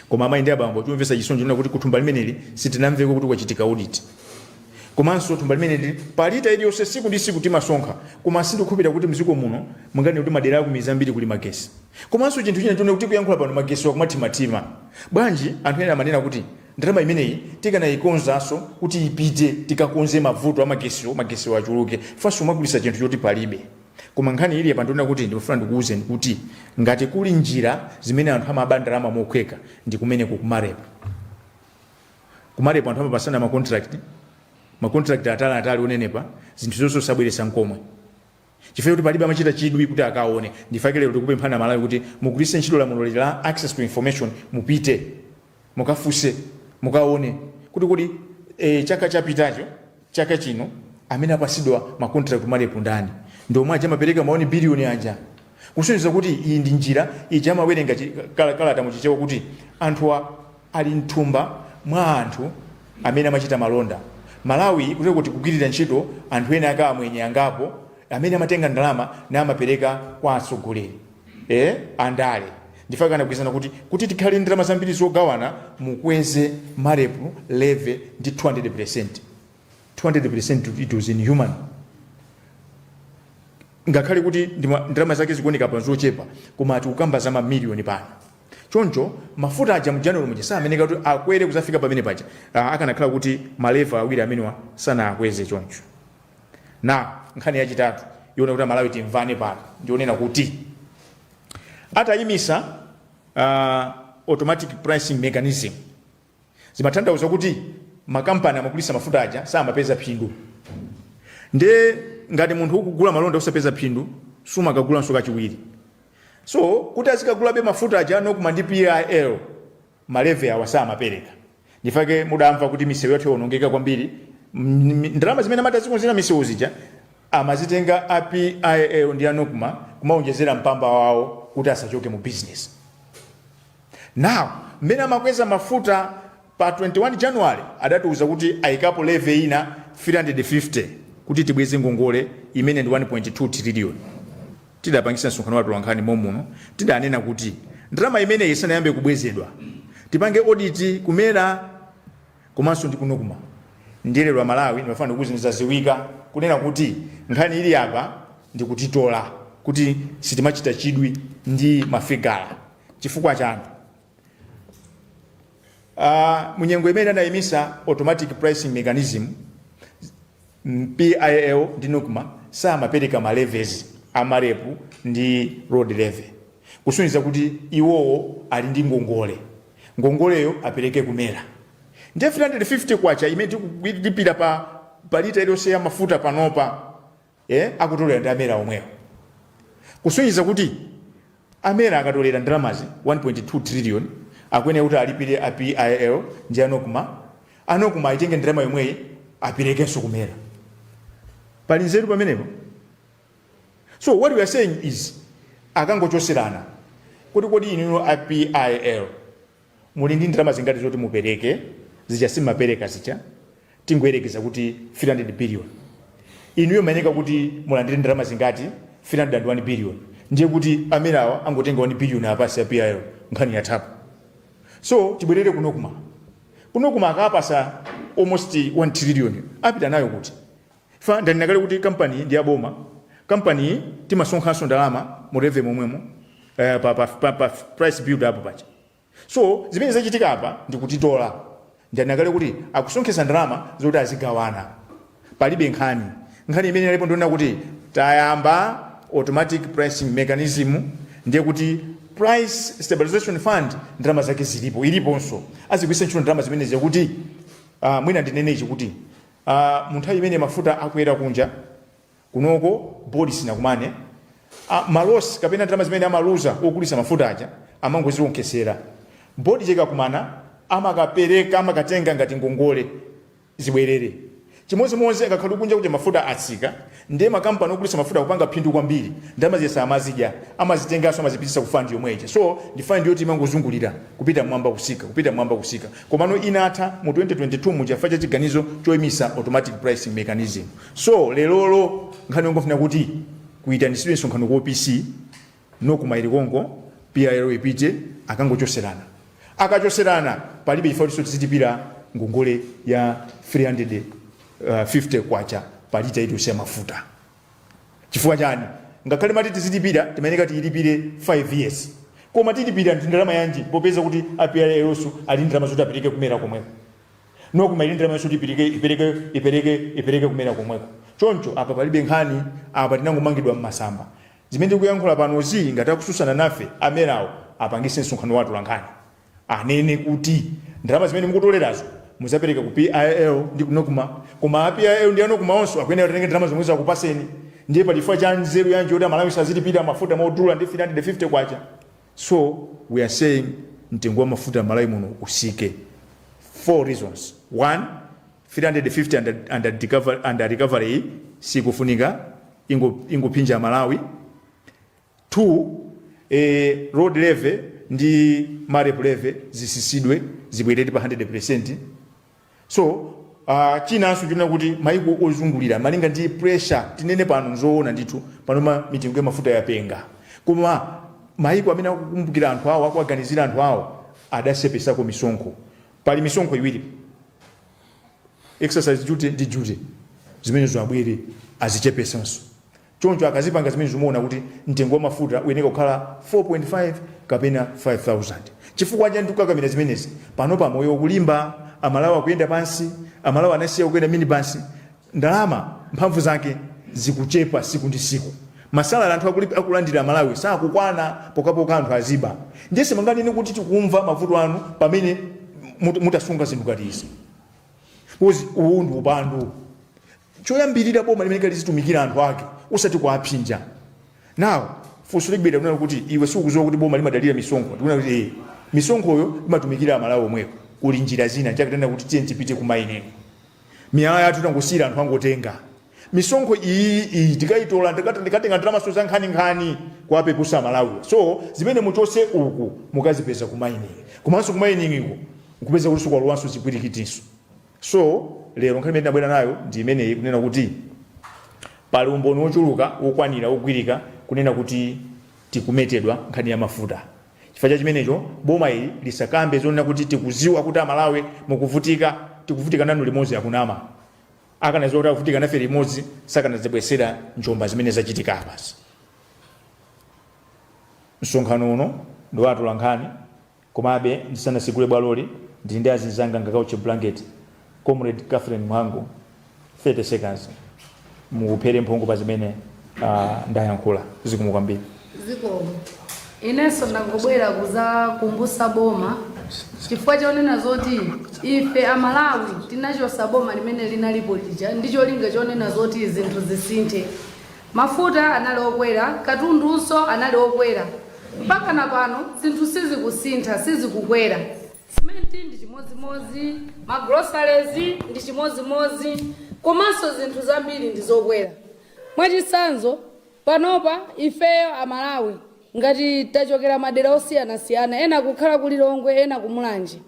Koma amayi ndi abambo tumvesa chisonjo nuna kuti kuthumba limeneli sitinamveko kuti kwachitika audit. Komanso thumba limeneli pa lita iliyonse siku ndi siku timasonkha koma sindikukhupira kuti mziko muno mungani kuti madera akumizi ambiri kuli magesi. Komanso chinthu china tione kuti kuyankhula pano magesi wakumatimatima. Bwanji anthu ena amanena kuti ndalama imeneyi tikanayikonzanso kuti ipite tikakonze mavuto magesi wachuluke fanso magulisa chinthu choti palibe. Koma nkhani ili apa ndikuona kuti ndimafuna ndikuwuzeni kuti ngati kuli njira zimene anthu amaba ndalama mokhweka ndi kumene kumarepo anthu amapasana ma contract atali onenepa zinthu zonse sabweresa nkomwe. Chifukwa kuti palibe amachita chidwi kuti akaone ndifake lero tikupemphana Malawi kuti mugulise ntchito lamulo la access to information mupite mukafuse mukaone kuti chaka chapitacho chaka chino amene apasidwa ma contract marepo ndani ndomwe aja mapereka maoni billion aja. Kusonyeza kuti iyi ndi njira ija amawerenga kalata muchichewa kuti anthu ali mthumba mwa anthu amene amachita malonda. Malawi kuti kugwirira ntchito anthu ena akamwenye angapo amene amatenga ndalama na amapereka kwa atsogoleri andale. Ndifaka anagwizana kuti tikhale ndalama zambiri zogawana mukweze marepu leve ndi 200%. 200% it was inhuman. Ngakhale kuti ndalama zake zikuoneka pa zochepa koma ati ukamba za mamiliyoni pano. Choncho mafuta aja mu January muja sameneka kuti akwere kuzafika pamene paja akanakhala kuti maleva awiri amenewa sana akweze choncho. Na nkhani yachitatu yona kuti Malawi timvane pano ndionena kuti atayimisa automatic pricing mechanism zimatanthauza kuti makampani amagulisa mafuta aja samapeza phindu. Nde ngati munthu ukugula malonda usapeza phindu sumakagula nso kachiwiri. So kuti azikagula mafuta aja nokuma ndi PIL maleve awa samapereka. Ndifake mudamva kuti misewu yathu yonongeka kwambiri ndalama zimene amatazikonzera misewu zija amazitenga a PIL ndi anokuma kumaonjezera mpamba wawo kuti asachoke mu business. Now mmene amakweza mafuta pa 21 January adatiuza kuti ayikapo leve ina 350 kuti tibweze ngongole imene ndi 1.2 trillion. Tidapangisa msonkhano wa tolankhani momuno tidanena kuti ndalama imene isanayambe kubwezedwa tipange audit kumera komanso ndi kunokuma. Ndilero wa Malawi ndimafana kuziniza ziwika kunena kuti nkhani ili apa ndi kutitola kuti sitimachita chidwi ndi mafigala. Chifukwa chanu munyengo imene anayimisa automatic pricing mechanism PIL ndi nokuma samapereka maleves amarepu ndi road levy. Kusonyeza kuti iwowo ali ndi ngongoleyo apereke kumera. Ndi 350 kwacha imene tikupita pa lita iliyonse ya mafuta panopa akutolera ndi amera omwewo. Kusonyeza kuti amera akatolera ndalamazi 1.2 trillion akwene kuti alipire a PIL ndi anokuma ayitenge ndalama yomweyi aperekenso kumera. Pali nzeru pamenepo. So what we are saying is akangochoserana kodi inu a PIL muli ndi ndalama zingati zoti mupereke zija simapereka zija tingoyerekeza kuti 300 billion. Inuyo mayeneka kuti mulandire ndalama zingati 301 billion. Ndiye kuti amerawa angotenga 1 billion apasi ya PIL nkhani yathapo. So tibwerere kunokuma akapasa almost 1 trillion apita nayo kuti fa ndaninakale kuti company ndi aboma company timasonkhanso ndalama mu revenue momwemo pa price build up pacha. So zimene zachitika apa ndikutitola ndianakale kuti akusonkhesa ndalama zoti azigawana palibe nkhani imene alipo ndiona kuti tayamba automatic pricing mechanism ndiye kuti price stabilization fund ndalama zake iliponso azigwisa ntchito ndalama zimene zakuti mwina ndinenechi kuti munthawi imene mafuta akwera kunja kunoko bodi sinakumane malosi kapena ndalama zimene amaluza okulisa mafuta aja amangoziwonkesera bodi chikakumana amakatenga ngati ngongole zibwerere chimodzimodzi akakhala kunja kuti mafuta atsika ndiye makampani okulisa mafuta kupanga phindu kwambiri ndalama zesa amazidya amazitenganso amazipitisa ku fund yomweja. So ndi fund yoti imangozungulira kupita mwamba kusika komano inatha mu 2022 muchafa cha chiganizo choyimisa automatic pricing mechanism. So lelolo nkhani yongofuna kuti kuitanisidwe nsonkhano ku OPC nokumaili konko PIL ipite akachoserana palibe chifukwa choti tizitipira ngongole ya 350 kwacha palita iti usiya mafuta. Chifukwa chani ngakhale mati tizitipira timayeneka tiyilipire 5 years koma titipira ndalama yanji popeza kuti APIL ali ndalama zoti apereke kumera komweko nokumaili ndalama zoti ipereke kumera komweko. Choncho apa palibe nkhani apa tinangomangidwa mmasamba zimene kuyankhula panozi ngati akususana nafe amerawo apangise nsonkhano watu lankhani anene kuti ndalama zimene mukutolerazo muzapereka ku PIL ndi kunokuma koma APIL ndi anokuma onso akuyenera kutenge ndalama zomwe zakupaseni ndiye pa chifukwa cha nzeru yanji yoti Malawi sazilipira mafuta modula ndi 350 kwacha. So we are saying mtengo wa mafuta Malawi muno usike 4 reasons. 1, 350 under recovery sikufunika ingopinja Malawi. 2, road levy ndi marep levy zisisidwe zibwerere pa 100%. So chinanso china kuti maiko ozungulira malinga ndi pressure tinene pano nzoona ndithu pano mitingo ya mafuta yapenga koma maiko amene akukumbukira anthu awo akuaganizira anthu awo adasepesako misonkho. Pali misonkho iwiri exercise duty ndi duty zimene zabwere azichepesanso. Choncho akazipanga zimene zimuona kuti mtengo wa mafuta uyeneka kukhala 4.5 kapena 5000. Chifukwa cha ndikukakamira zimenezi pano pa moyo kulimba Amalawi akuyenda pansi Amalawi anasiya kuyenda minibus ndalama mphamvu zake zikuchepa siku ndi siku. Masala anthu akulandira Malawi sakukwana pokapoka anthu aziba. Ndese mangani ni kuti tikumva mavuto anu pamene mutasunga zinthu ngati izi. Kuzi uundu upandu choyambirira boma limene lizitumikira anthu ake usati kuaphinja. Now funso libeda kunena kuti iwe sikuzowa kuti boma limadalira misonkho ndikuona kuti misonkhoyo imatumikira Malawi omweko kuli njira zina chakutenda kuti tiye tipite kumaine miyala yathu tangosira anthu angotenga misonkho iyi tikaitola ndikatenga ndalama za nkhani kuapepusa Malawi. So zimene muchose uku mukazipeza kumaine komanso kumaine iko nkupeza kuti sukwa luwanso zipwirikitinso. So lero nkhani imene ndabwera nayo ndi imeneyi kunena kuti pali umboni wochuluka wokwanira wogwirika kunena kuti tikumetedwa nkhani ya mafuta. Chifukwa chimenecho boma ili lisakambe zonena kuti tikuziwa kuti Malawi tikuvutika nanu limodzi akunama akanazoti akuvutika nafe limodzi sakanazibwesera njomba zimene zachitika basi. Msonkhano uno ndo atula nkhani komabe ndisanasigule bwaloli ndi ndi azinzanga ngakauche blanket Comrade Catherine Mhangu 30 seconds muphere mphongo pa zimene ndayankhula zikomo kwambiri. Zikomo inenso ndangobwera kuzakumbutsa boma chifukwa chonena zoti ife Amalawi tinachosa boma limene linalipo lija ndicho linga chonena zoti zinthu zisinthe. Mafuta anali okwera, katundunso anali okwera, mpaka na pano zinthu sizikusintha sizikukwera. Simenti ndi chimodzimodzi, magroceries ndi chimodzimodzi, komanso zinthu zambiri ndi zokwera. Mwachitsanzo panopa ifeyo Amalawi ngati tachokera madera osiyana-siyana ena kukhala kulilongwe ena kumulanje.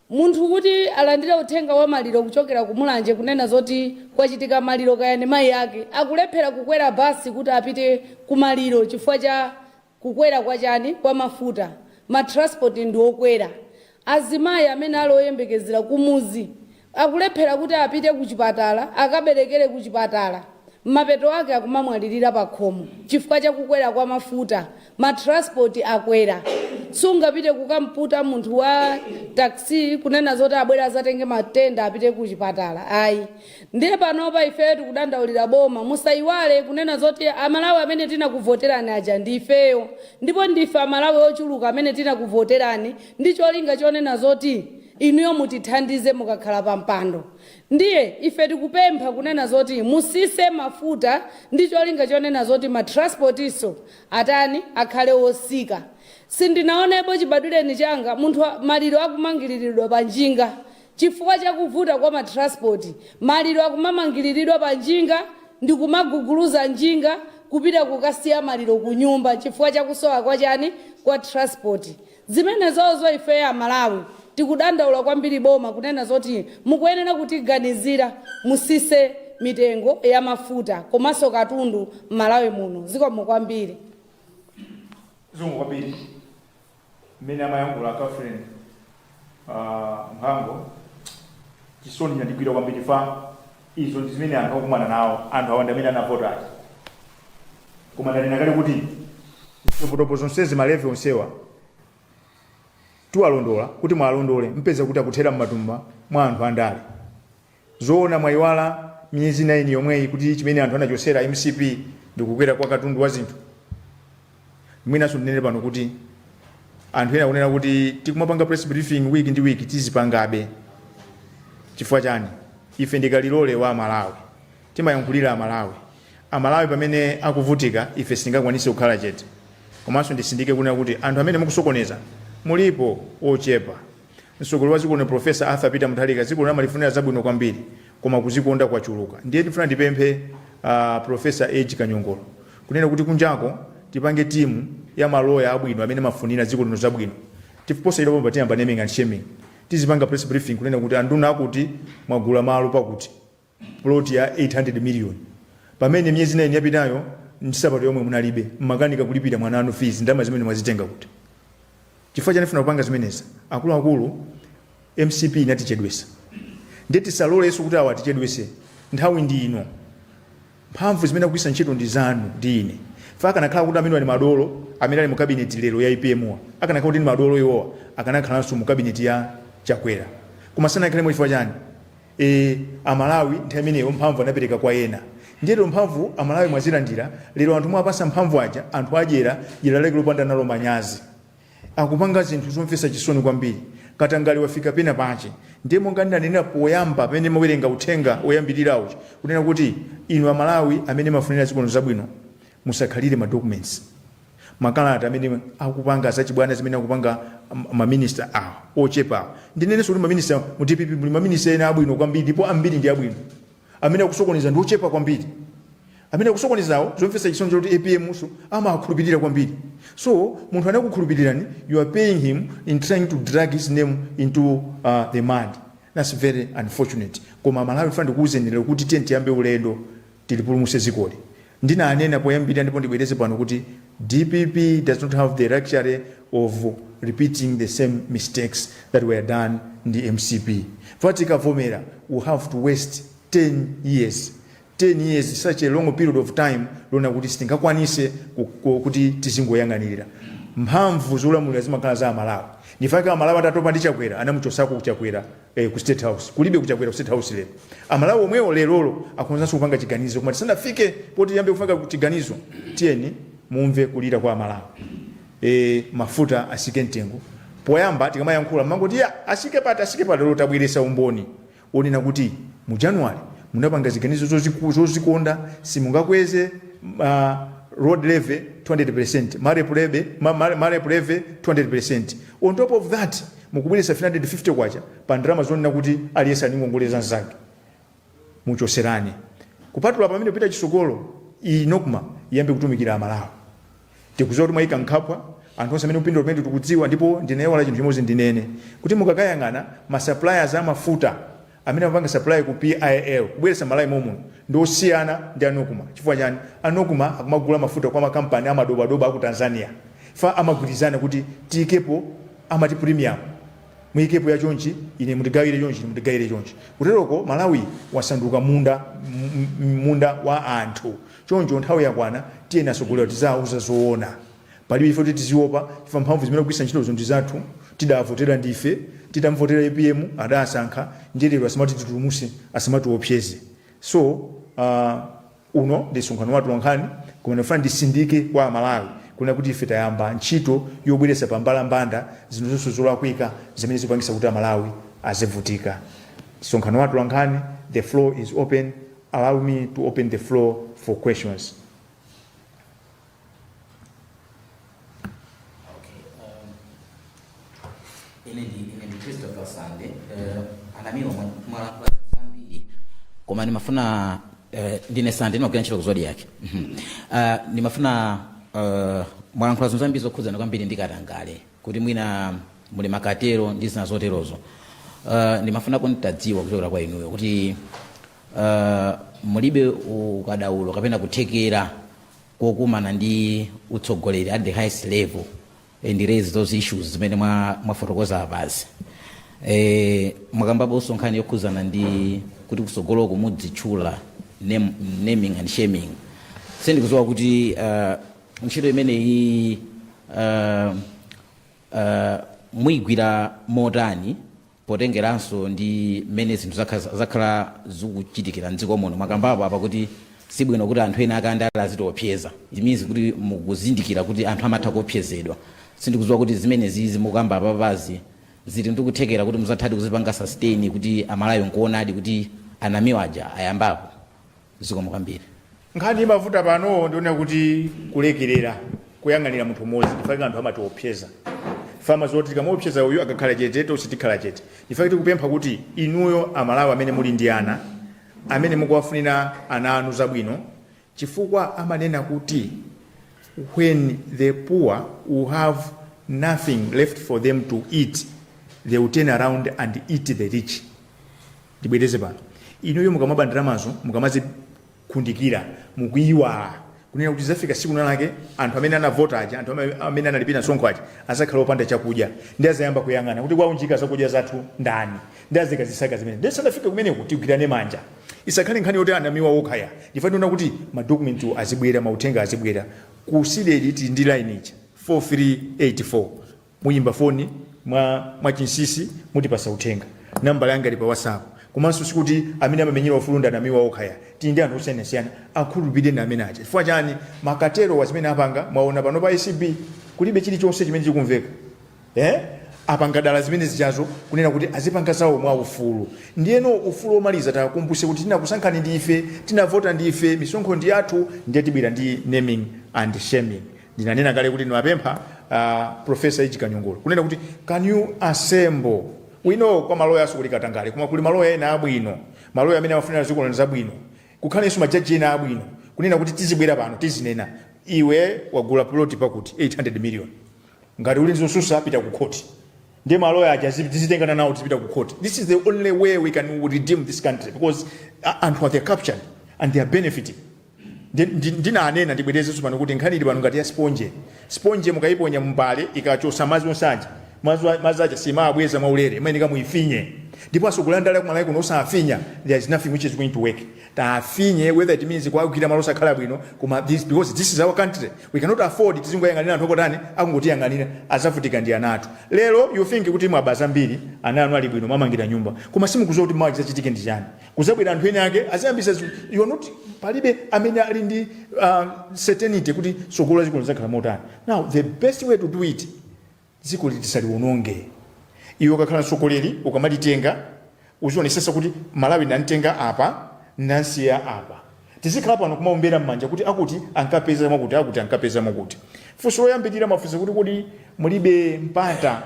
Munthu kuti alandire uthenga wa maliro kuchokera kumulanje kunena zoti kwachitika maliro kayani mayi yake akulephera kukwera basi kuti apite kumaliro chifukwa cha kukwera kwa chani kwa mafuta. Matransport ndi okwera. Azimayi amene aloyembekezera kumuzi akulephera kuti apite kuchipatala akaberekere kuchipatala mapeto ake akumamwalirira pa khomo chifukwa chakukwera kwa mafuta, matransport akwera. Sungapite kukamputa munthu wa taxi kunena zoti abwera azatenge matenda apite ku chipatala ayi. Ndiye panopa ife tikudandaulira boma musayiwale kunena zoti amalawi amene tinakuvoterani aja ndifeyo, ndipo ndife amalawi ochuluka amene tinakuvoterani ndi cholinga chonena zoti inuyo mutithandize mukakhala pa mpando. Ndiye ife tikupempha kunena zoti musise mafuta ndi cholinga chonena zoti matransportiso atani akhale osika. Sindinaonepo chibadwireni changa munthu maliro akumangiriridwa pa njinga chifukwa chakuvuta kwa matransport, maliro akumamangiriridwa pa njinga ndi kumaguguluza njinga kupita kukasiya maliro ku nyumba chifukwa chakusowa kwa chani kwa transport. Zimenezozo ife amalawi tikudandaula kwambiri boma kunena zoti mukuyenera kutiganizira musise mitengo ya mafuta komanso katundu m'Malawi muno. Zikomo kwambiri. Zikomo kwambiri. Mmene amayankhula Catherine Mhango chisoni nyandigwira kwambiri fa izo ndi zimene anthu akumana nawo, anthu awanda amene anavota aja. Koma ndanena kale kuti zipotopo zonsezi malevi onsewa tiwalondola kuti mwalondole mpeza kuti akuthera m'matumba mwa anthu andale. Zoona mwayiwala miyezi 9 yomweyi kuti chimene anthu anachosera MCP ndikukwera kwa katundu wa zinthu. Mwinaso ndinene pano kuti anthu ena kunena kuti tikumapanga press briefing week ndi week tizipangabe. Chifukwa chani? Ife ndikalilole wa Malawi. Timayankhulira Amalawi pamene akuvutika ife singakwanise kukhala chete. Komanso ndisindike kunena kuti anthu amene mukusokoneza mulipo ochepa. Msogolo wa ziko ne Professor Arthur Peter Muthalika ziko na malifunira zabwino kwambiri koma kuzikonda kwa chuluka. Ndiye ndifuna ndipemphe Professor Age Kanyongolo kunena kuti kunjako tipange timu ya maloya abwino amene mafunira ziko lino zabwino. Tifuposa ilo bomba tiyamba naming and shaming. Tizipanga press briefing kunena kuti anduna akuti mwagula malo pakuti plot ya 800 million. Pamene myezi 9 yapitayo ndisapato yomwe munalibe makanika kulipira mwananu fees ndama zimene mwazitenga kuti. Chifukwa chanifuna kupanga zimeneza akulu MCP inatichedwesa. Ndeti salole yesu kuti awatichedwese nthawi ndi ino. Mphamvu zimene akuisa ntchito ndi zanu ndi ine. Faka nakhala kuti amene ali madolo amene ali mu cabinet lero ya IPM akanakhala kuti ndi madolo iwo akanakhalanso mu cabinet ya Chakwera. Koma sana ikhale chifukwa chani? Amalawi nthawi imeneyo mphamvu anapereka kwa ena. Ndiyero mphamvu Amalawi mwazilandira lero anthu mwapasa mphamvu aja anthu ajera jira lake lopanda nalo manyazi. Akupanga zinthu zomfesa chisoni kwambiri. Katangali wafika pena pache. Ndiye monga ndanena poyamba pamene muwerenga uthenga oyambirirawo kunena kuti inu Amalawi amene mafunira zikono zabwino musakhalire ma documents. Makalata amene akupanga zachibwana zimene akupanga ma minister ochepa. Ndinene kuti ma minister mu DPP muli ma minister ena abwino kwambiri ndipo ambiri ndi abwino. Amene akusokoneza ndi ochepa kwambiri. Amene akusokonezawo zomfesa chisoni kuti APM muso ama akhulupirira kwambiri. So munthu anakukhulupirirani you are paying him in trying to drag his name into the mud. That's very unfortunate. Koma Malawi fund kuzenera kuti tiyambe ulendo tilipulumuse zikoli. Ndina anena poyambira ndipo ndibwereze pano kuti DPP does not have the luxury of repeating the same mistakes that were done in the MCP. Fatika Vomera will have to waste 10 years. 10 years, such a long period of time, lona kuti sitingakwanise kuti tizingoyang'anirira. Mphamvu zolamulira zimakhala za Amalawi. Nifaka Amalawi atatopa ndi Chakwera, anamuchosako kuchakwera ku State House. Kulibe kuchakwera ku State House lero. Amalawi omwewo lerolo akonzanso kupanga chiganizo. Koma tisanafike poti yambe kufika ku chiganizo, tiyeni mumve kulira kwa Amalawi. Mafuta asike mtengo. Poyamba tikamayankhula mangoti ya asike pata lero tabweresa umboni. Onena kuti mu January munapanga ziganizo zozikonda simungakweze road levy 200%, marep levy 200%. On top of that mukubwelesa 350 kwacha pa ndalama zonena kuti aliyesa ningongoleza nzake muchoserani kupatula pamene pita chisogolo inokuma iyambe kutumikira Amalawi. Tikuzowa kuti mwayika nkhapwa anthu onse amene upindo pamene tikudziwa ndipo ndinewala chinthu chimodzi ndinene kuti mukakayang'ana ma suppliers amafuta amene amapanga supply ku PIL kubweresa Malawi momwe ndosiyana ndi anokuma. Chifukwa chani? Anokuma akumagula mafuta kwa makampani amadobadoba aku Tanzania. Fa amagwirizana kuti tikepo amati premium muyikepo ya chonchi ine mutigawire chonchi mutigawire chonchi kuteroko Malawi wasanduka munda wa anthu choncho nthawi yakwana tiyeni asogolera tizauza zoona palibe ife kuti tiziopa ifa mphamvu zimene kugwisa ntchito zonse zathu tidavotera ndife titamvotera APM adasankha njerero asamati titulumuse asamati opyeze so uno ndi msonkhano wathu wankhani koma ndifuna ndisindike kwa Malawi kuna kuti ife tayamba ntchito yobweretsa pambala mbanda zinthu zonse zolakwika zimene zipangisa kuti Malawi azivutika. Msonkhano wathu wankhani, the floor is open. Allow me to open the floor for questions. Christopher Sande, anamiwa mwalankhula zambiri koma nimafuna ndine Sande nimagwira ntchito kuzodi yake nimafuna mwalankhula zambiri zokhuzana kwambiri ndikatangale kuti mwina muli makatero ndi zina zoterozo nimafuna kunitadziwa kuchokera kwa inuyo kuti mulibe ukadaulo kapena kuthekera kokumana ndi utsogoleri at the highest level and raise those issues zimene mwafotokoza apazi mwakambapo usonkhani yokhuzana ndi kuti kusogoloko mudzitchula naming and shaming sindikudziwa kuti ntchito imene iyi muyigwira motani potengeranso ndi mmene zinthu zakhala zikuchitikira mdziko muno mwakambapo apa kuti sibwino kuti anthu ena akandala azitiopseza it means kuti mukuzindikira kuti anthu amatha kuopsezedwa sindikudziwa kuti zimene zizi mukamba apapazi zili ndikuthekera kuti muzathadi kuzipanga sustain kuti Amalawi nkuonadi kuti anamiwa aja ayambapo zikomo kwambiri. Nkhani imavuta pano ndiona kuti kulekerera kuyang'anira munthu mmodzi ndifaka anthu amatiopseza fama zoti tikamuopseza uyu akakhala chete usitikhala chete ndifaka tikupempha kuti inuyo Amalawi amene muli ndi ana amene mukuwafunira ana anu zabwino chifukwa amanena kuti when the poor will have nothing left for them to eat, they will turn around and eat the rich. Dibwedeze pano. Inuyo mukamaba ndalamazo, mukamazi kundikira, mukuiwa. Kunena kuti zafika siku nalake, anthu amene anavota aja, anthu amene analipira sonkho aja, azakhala opanda chakudya. Ndi azayamba kuyang'ana kuti kwa unjika zakudya zathu ndani. Ndi azikazisaka zimene. Ndi sanafika kumene kuti tigwirane manja. Isakhale nkhani yoti anamiwa okhaya. Ndifanira kuti madocument azibwera, mautenga azibwera. Ku Cdedi ndi line ichi 4384 muyimba phone mwa chinsisi mutipasa uthenga namba yanga ili pa WhatsApp komanso sikuti amene amamenyera ufulunda anamiwa okhaya tindi anthu osiyanasiyana akhulupirire na amene aja chifukwa chani makatero wazimene apanga mwaona pano pa ECB kulibe chilichonse chimene chikumveka apanga dala zimene zichazo kunena kuti azipanga zawo mwa ufulu ndiyeno ufulu omaliza takumbuse kuti tinakusankhani ndi ife tinavota ndi ife misonkho ndi yathu ndiye tibwera ndi naming and shaming. Ndinanena kale kuti niwapempha Professor Iji Kanyongolo kunena kuti can you assemble, we know kwa maloya asukuli katangale kuma kuli maloya ena abwino maloya amene amafunira ziko za bwino kukhalenso majaji ena abwino kunena kuti tizibwera pano tizinena iwe wagula plot pakuti 800 million ngati uli nzosusa pita ku court ndiye maloya aja tizitengana nawo tizipita ku court. This is the only way we can redeem this country because anthu are captured and they are benefiting. Ndina anena ndibwedeze pano kuti nkhani ili pano ngati ya sponge mukaiponya mbale ikachosa mazi onsanje mazi aja sima abweza maulere imene kamuifinye ndipo asokulandala ku Malawi kuno osafinya there is nothing which is going to work tafinye whether it means kwa kugila malosa khala bwino kuma this because this is our country we cannot afford tizingoyang'anira anthu okotani akungoti yang'anira azavutika ndi anatu lero you think kuti mwabaza mbiri ananu ali bwino mamangira nyumba kuma simukuzowa kuti maji zachitike ndi chani kuzabwera anthu ene ake aziyambisa you are not palibe amene ali ndi certainty kuti sogolo zikolo zakhala motani. Now the best way to do it ziko litisaliwononge iwe kakhala sokoleri ukamalitenga uzionesesa kuti Malawi nantenga apa nansiya apa tizikhala pano kumaombera mmanja kuti akuti ankapeza mwakuti akuti ankapeza mwakuti funso loyambirira mafunso kuti mulibe mpata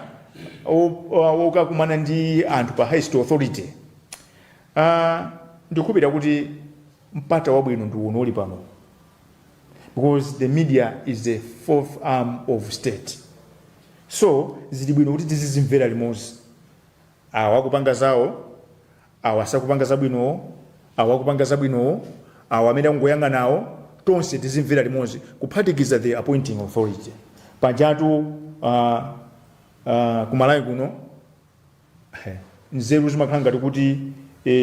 wokakumana ndi anthu pa highest authority ndikupita kuti mpata wabwino ndi uno uli pano because the media is the fourth arm of state. So zili bwino kuti tizizimvera limodzi awakupanga zawo awasakupanga zabwino awakupanga zabwino awamene ngoyanga nawo tonse tizimvera limodzi kuphatikiza the appointing authority pajatu ku Malawi kuno nzeru zimakhala ngati kuti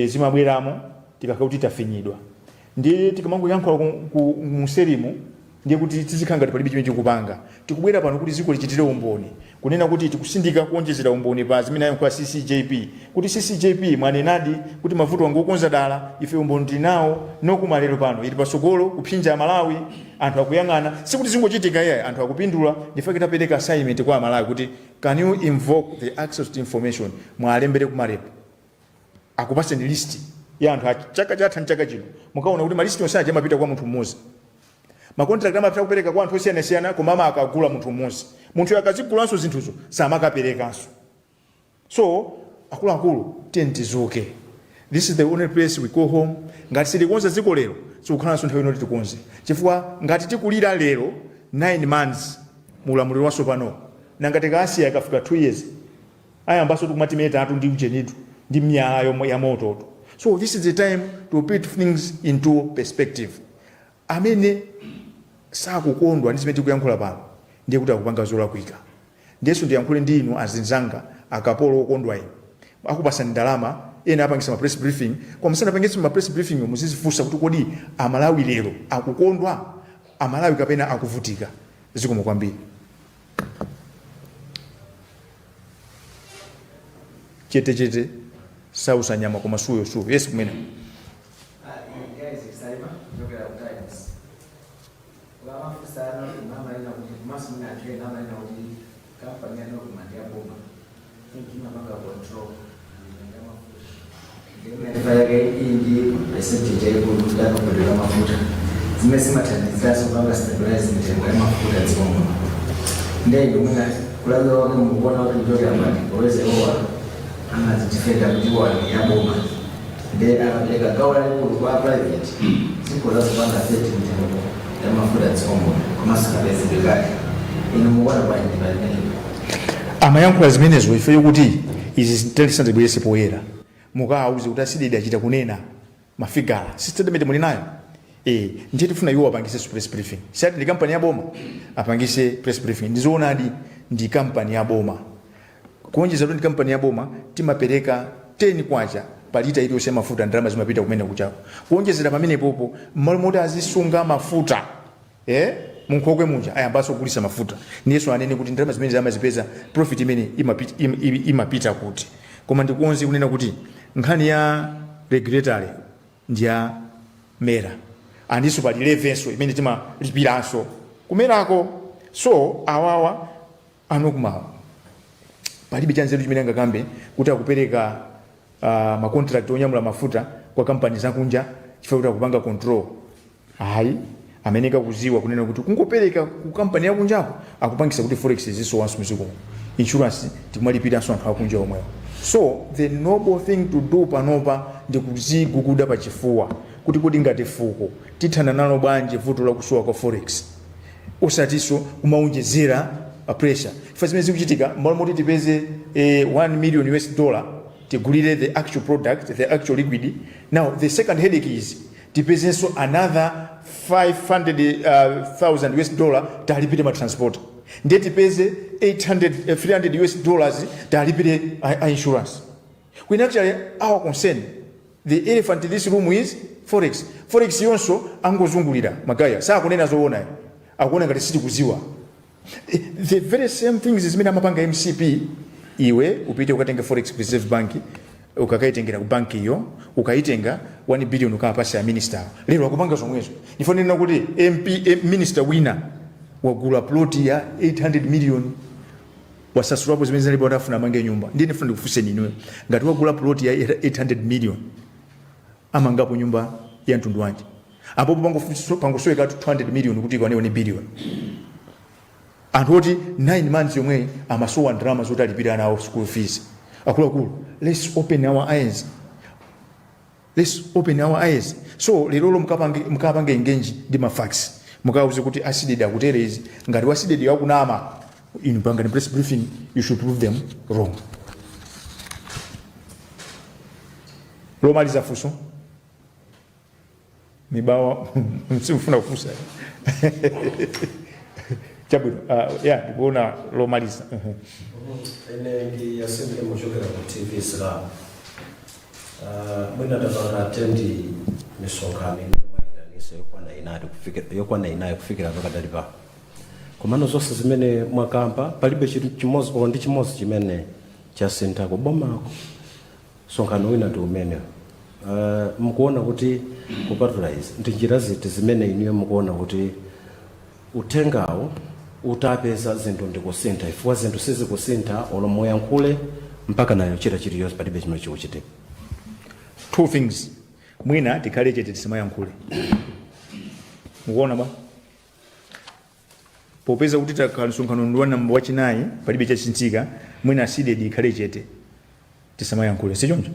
zimabweramo tikakhala kuti tafinyidwa. Ndiye tikamangoyankhula mu serimu ndiye kuti tizikhala ngati palibe chimene chikupanga. Tikubwera pano kuti ziko lichitire umboni kunena kuti tikusindika kuonjezera umboni pa zimene ayankhula CCJP kuti CCJP mwanenadi kuti mavuto wangu okonza dala ife umboni tinawo nokumalero pano ili pasogolo kuphinja Malawi anthu akuyang'ana sikuti zingochitika iye anthu akupindula ndifake tapereka assignment kwa Malawi kuti can you invoke the access to information mwalembere kumarepo akupase ni list ya anthu chaka chatha nchaka chino mukaona kuti malisti onse amapita kwa munthu mmodzi. Makontrakt amapita kupereka kwa anthu osiyanasiyana koma akagula munthu mmodzi. Munthu akazigulanso zinthuzo samakaperekanso. So akuluakulu tientizuke. This is the only place we go home. Ngati silikonza ziko lero sikukhalanso nthawi inoti tikonze. Chifukwa ngati tikulira lero 9 months mulamuliro waso pano nangati Asia ikafika 2 years ayambaso tikumati meta atu ndi uchenitu ndi miyala ya moto. So this is the time to put things into perspective. Amene sakukondwa ndi zimene tikuyankhula pano ndiye kuti akupanga zolakwika. Ndiyeso ndiyankhule ndi inu azinzanga akapolo okondwa inu akupasani ndalama ena apangisa ma press briefing kwa msana apangisa ma press briefing muzizifunsa kuti kodi Amalawi lero akukondwa Amalawi kapena akuvutika. Zikomo kwambiri. Chete sausa nyama koma suyo. Yes kumene. Anazifenda kujua ya bomba ndiye anapeleka gawa kwa private siku za kupanga seti mtendo ya mafuta tsombo kama sikabezi bigani inamuona kwa ndibali amayankhula zimenezo ife kuti izi intelligence bwese poyera mukauze kuti Cdedi achita kunena mafigara statement muli nayo ndiye tifuna iwo apangise press briefing sati ndi company ya boma apangise press briefing ndizoonadi ndi company ya boma kuonjeza kuti company ya boma timapereka 10 kwacha palita ili yose mafuta ndalama zimapita kumene kuchako kuonjezera pamene popo mmalo azisunga mafuta munkhokwe muja ayambaso kugulisa mafuta ndiyeso anene kuti ndalama zimene zamazipeza profit imene imapita kuti koma ndikuonzi kunena kuti nkhani ya regulatory ndiya mera andiso pali levenso imene timalipiranso kumerako so awawa anokumawa palibe chanzeru chimene angakambe kuti akupereka ma contract onyamula mafuta kwa company zakunja chifukwa kuti akupanga control hayi ameneka kuziwa kunena kuti kungopereka ku company yakunjako akupangisa kuti forex ziso once muziko insurance timalipira so anthu akunja omwewo. So the noble thing to do panopa ndi kuziguguda pa chifuwa kuti kodi ngati fuko tithana nalo bwanji vuto la kusowa kwa forex osatiso kumaonjezera a pressure ifa zimene zikuchitika mbalo moti tipeze $1 million tigulire the actual product the actual liquid. Now the second headache is tipeze so another $500,000 talipire ma transport ndiye tipeze $300 talipire insurance. When actually our concern the elephant in this room is forex yonso angozungulira magaya saa kunena zoona akuona ngati siti kuziwa the very same things zimene amapanga MCP iwe upite ukatenga forex reserve bank ukakaitengera ku bank iyo ukaitenga 1 billion ukapasa ya minister lero akupanga zomwezo ifanira kuti minister winner wagula plot ya 800 million wasasulapo zimene zilipo atafuna mange nyumba ndiye ndifuna ndikufuse ninwe ngati wagula plot ya 800 million amangapo nyumba ya mtundu wanji apo pangosoweka 200 million kuti ikwane 1 billion anthu oti 9 months yomwe amasowa ndalama zoti alipira nawo school fees. Akuluakulu, let's open our eyes. So lero mukapanga engage ndi mafacts mukauze kuti Cdedi akutere izi ngati wa Cdedi wakunama in panga ni press briefing you should prove them wrong. Lomaliza fuso mibawa msifuna kufusa chabwino ya ndikuona lomaliza ene ndi asembile muchokera ku TV Islam mwina tapanga atendi misonkhano imaidanise yokwana inayi kufikira pakadali pa komano zonse zimene mwakamba palibe chinthu chimodzi o ndi chimodzi chimene chasintha kubomako msonkhano wina ndi umene mukuona kuti kupatula izi ndi njira ziti zimene inuyo mukuona kuti uthengawo utapeza zinthu ndikusintha ifukwa zinthu sizikusintha olomoyankhule mpaka nayo chita chiliyonse palibe chimene chikuchitika. Two things, mwina tikhale chete tisamayankhule mukuona ba popeza kuti takhala msonkhano ndi wa namba wachinayi palibe chasinthika mwina Cdedi ikhale chete tisamayankhule sichoncho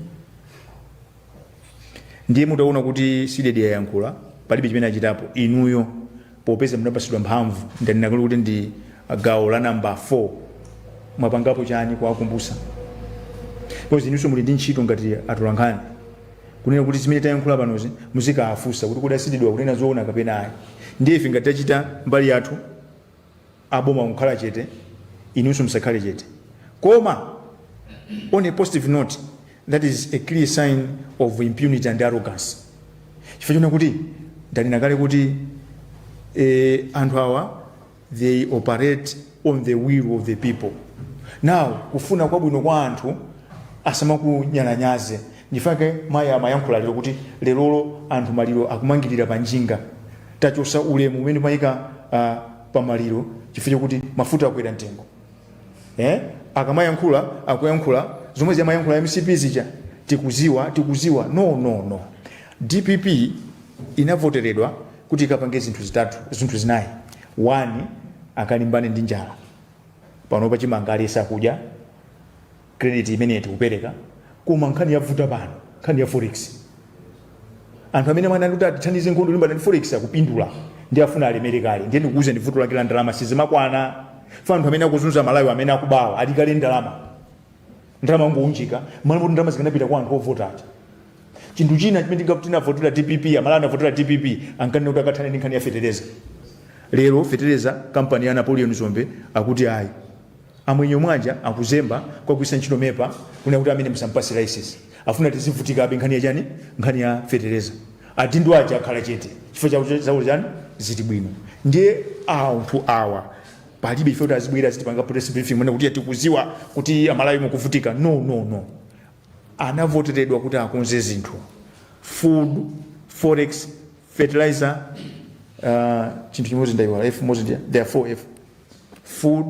ndiye mutaona kuti Cdedi yayankhula palibe chimene achitapo inuyo popeza munapasidwa mphamvu ndanena kuti ndi gawo la namba 4 mwapangapo chani kuwakumbutsa because inunso muli ndi ntchito ngati atolankhani kunena kuti zimene tayankhula panozi muzikaafunsa kuti kodi Cdedi wakunena zoona kapena ayi ndiye ife ngati tachita mbali yathu aboma kukhala chete inunso musakhale chete koma on a positive note that is a clear sign of impunity and arrogance chifukwa chona kuti ndanena kale kuti anthu awa they operate on the will of the people. Now kufuna kwabwino kwa anthu asamakunyalanyaze ndifake maya amayankhula lero kuti lerolo anthu maliro akumangirira panjinga tachosa ulemu umene mayika pamaliro chifukwa kuti mafuta akwera mtengo akamayankhula akuyankhula zomwe zamayankhula MCP zija tikuziwa no DPP inavoteredwa kuti ikapange zinthu zinayi. One, akalimbane ndi njala pano pachimanga alesa kudya credit imene tikupereka koma nkhani yavuta pano nkhani ya forex anthu amene mwana kuti atithandize nkhondo limbana ndi forex akupindula ndi afuna alemerekali ndiye ndikuuza ndi vuto lake la ndalama sizimakwana fa anthu amene akuzunza Malawi amene akubawa alikale ndalama ngounjika mwana kuti ndalama zikanapita kwa anthu ovota aja. Chinthu china chimene tingakutina votera DPP amalana votera DPP ankanena kuti akathane ndi nkhani ya fertilizer. Lero fertilizer company ya Napoleon Zombe akuti ayi amwenyo mwanja akuzemba kwa kuisa ntchito mepa kuna kuti amene musampasi license afuna tizivutika abe nkhani ya chani nkhani ya fertilizer atindu aja akhala chete chifukwa chawo chani ziti bwino ndiye anthu awa palibe ife kuti azibwera zitipanga press briefing mwene kuti tikuziwa kuti Amalawi mukuvutika no anavoteredwa kuti akonze zinthu food forex fertilizer chinthu chimodzi ndaiwala F mozi ndiya there are 4 F food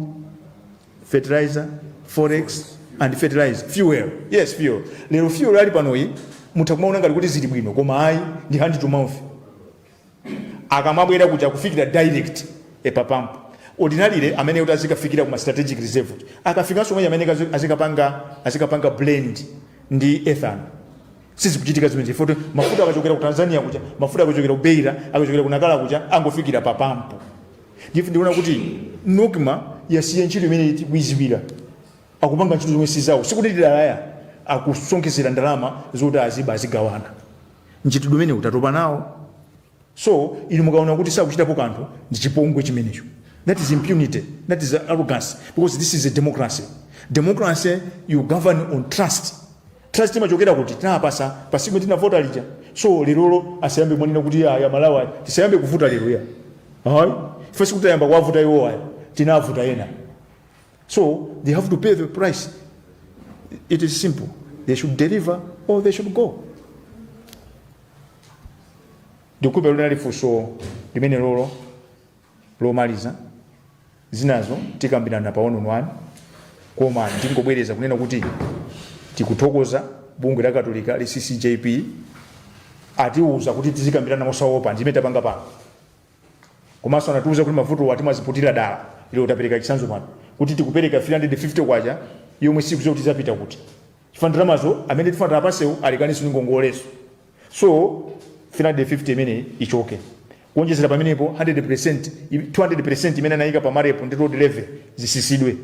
fertilizer forex and fertilizer fuel. Yes, fuel lero fuel ali panoyi mutakumaona ngati kuti zili bwino koma ayi ndi hand to mouth akamabwera kuja kufikira direct epapampo ordinarily amene kuti azikafikira kuma strategic reserve akafika somwe amene azikapanga blend ndi ethanol sizikuchitika zimene foto mafuta akachokera ku Tanzania kuja mafuta akachokera ku Beira akachokera ku Nakala kuja angofikira papampo ndife ndiona kuti nokima yasiye ntchito imene tikuyizibira akupanga ntchito zomwe sizawo sikuti dalaya akusonkesera ndalama zoti azigawana ntchito imene utatopa nawo so ili mukaona kuti sakuchitapo kanthu ndi chipongwe chimenecho. That is impunity, that is arrogance, because this is a democracy you govern on trust imachokera kuti tinapasa pasiku tinavota lija so lero asiyambe mwanena kuti ya Malawi tisayambe kuvuta lero ya hayi first kuti ayamba kuvuta iwo aya tinavuta yena so they have to pay the price. It is simple, they should deliver or they should go. Ndikupe lona lifuso limene lolo lomaliza zinazo tikambirana pa one koma ndingobwereza kunena kuti tikuthokoza bungwe la Katolika li CCJP atiuza kuti tizikambirana mosaopa ndimene tapanga pano komanso anatiuza kuti mavuto atimaziputira dala ile utapereka chisanzo pano kuti tikupereka 350 kwacha yomwe siku zoti zapita kuti chifandira mazo amene tifandira pasewu alikanisi ningongoleso so 350 imene ichoke kuonjezera pamenepo 100% 200% imene anayika pa marepo ndi road level zisisidwe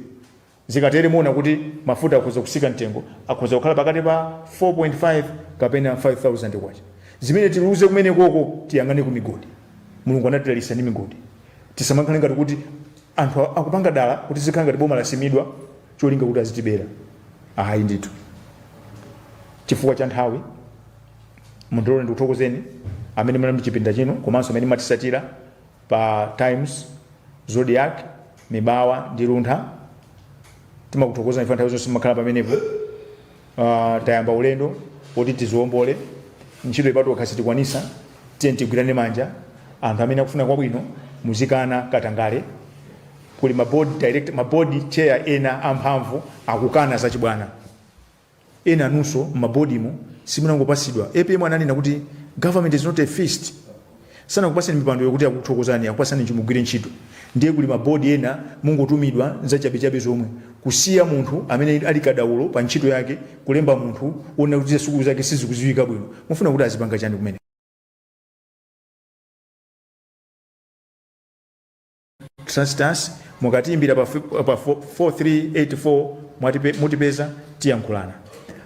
zikatere muona kuti mafuta akuza kusika mtengo akuza kukhala pakati pa 4.5 kapena 5000 kwacha zimene tiluze kumene koko tiyangane ku migodi mulungu anatilisa ndi migodi tisamakhale ngati kuti anthu akupanga dala kuti zikhala ngati boma lasimidwa cholinga kuti azitibera. Ayi ndithu. Chifukwa cha nthawi mundilole ndikuthokozeni amene muli mchipinda chino komanso amene matisatira pa Times, Zodiac, Mibawa ndi Luntha. Timakuthokoza ife nthawi zonse makhala pamenepo. Tayamba ulendo kuti tiziwombole ntchito ipatu khasi tikwanisa tiye tigwirane manja anthu amene akufuna kwabwino muzikana katangale kuli mabodi chair ena amphamvu akukana zachibwana ena nunso mabodimo simunangopasidwa EPM ananena kuti government is not a feast sana kupasani mipando yokuti akuthokozani akupasani chimugwire ntchito ndiye kuli mabodi ena mungotumidwa zachabechabe zomwe kusiya munthu amene ali kadaulo pa ntchito yake kulemba munthu ona kuti sukulu zake sizikuziwika bwino mufuna kuti azipanga chani kumene. Trusters mukatiimbira pa 4384 mutipeza tiyankhulana.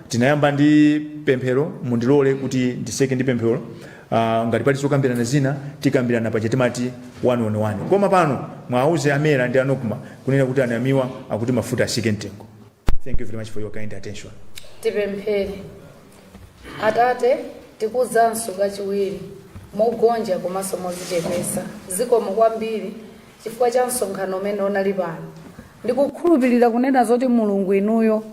Tinayamba ndi pemphero mundilole kuti ndiseke ndi pemphero ngati pali zokambirana zina tikambirana pa chitimati 1-on-1 koma pano mwauze amera ndi anokuma kunena kuti anamiwa akuti mafuta asike mtengo. Thank you very much for your kind attention. Tipemphere. Atate tikuzanso kachiwiri mogonja komanso mozichepesa zikomo kwambiri chifukwa cha msonkhano umene unali pano. Ndikukhulupirira kunena zoti Mulungu inuyo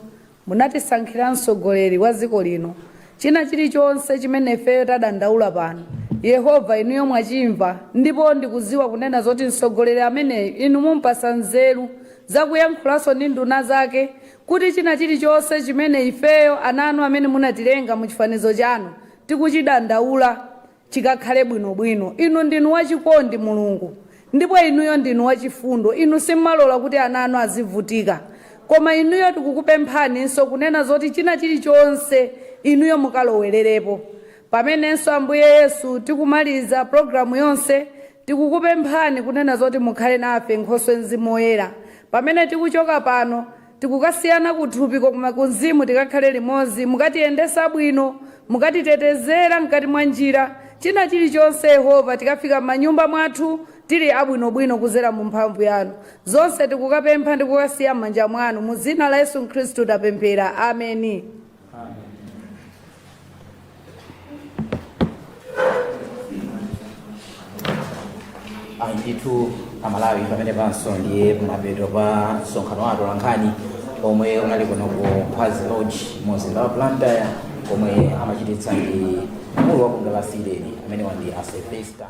munatisankhira mtsogoleri wa dziko lino china chilichonse chimene ifeyo tadandaula pano Yehova inuyo mwachimva ndipo ndikuziwa kunena zoti mtsogoleri amene inu mumpasa nzeru zakuyankhulanso ndi nduna zake kuti china chilichonse chimene ifeyo ananu amene munatilenga mu chifanizo chanu tikuchidandaula chikakhale bwinobwino. Inu ndinu wachikondi Mulungu ndipo inuyo ndinu wachifundo. Inu simmalola kuti ananu azivutika koma inuyo tikukupemphaninso kunena zoti china chilichonse inuyo mukalowererepo. Pamenenso Ambuye Yesu tikumaliza programu yonse tikukupemphani kunena zoti mukhale nafe Nkhoswe Mzimu Woyera. Pamene tikuchoka pano tikukasiyana kuthupi koma kuzimu tikakhale limodzi mukatiyendesa bwino mukatitetezera mkati mwa njira china chilichonse Yehova tikafika m'manyumba mwathu tili abwinobwino kuzera mu mphamvu yanu. Zonse tikukapempha ndikukasiya m'manja mwanu mu dzina la Yesu Khristu tapemphera. Ameni. Ndithu amalawi pamene panso ndiye kumapeto pa msonkhano wa atolankhani omwe unali kuno ku Khwazi Lodge muzinda wa Blantyre omwe amachititsa ndi mkulu wa bungwe la Cdedi amene wandi asefesta.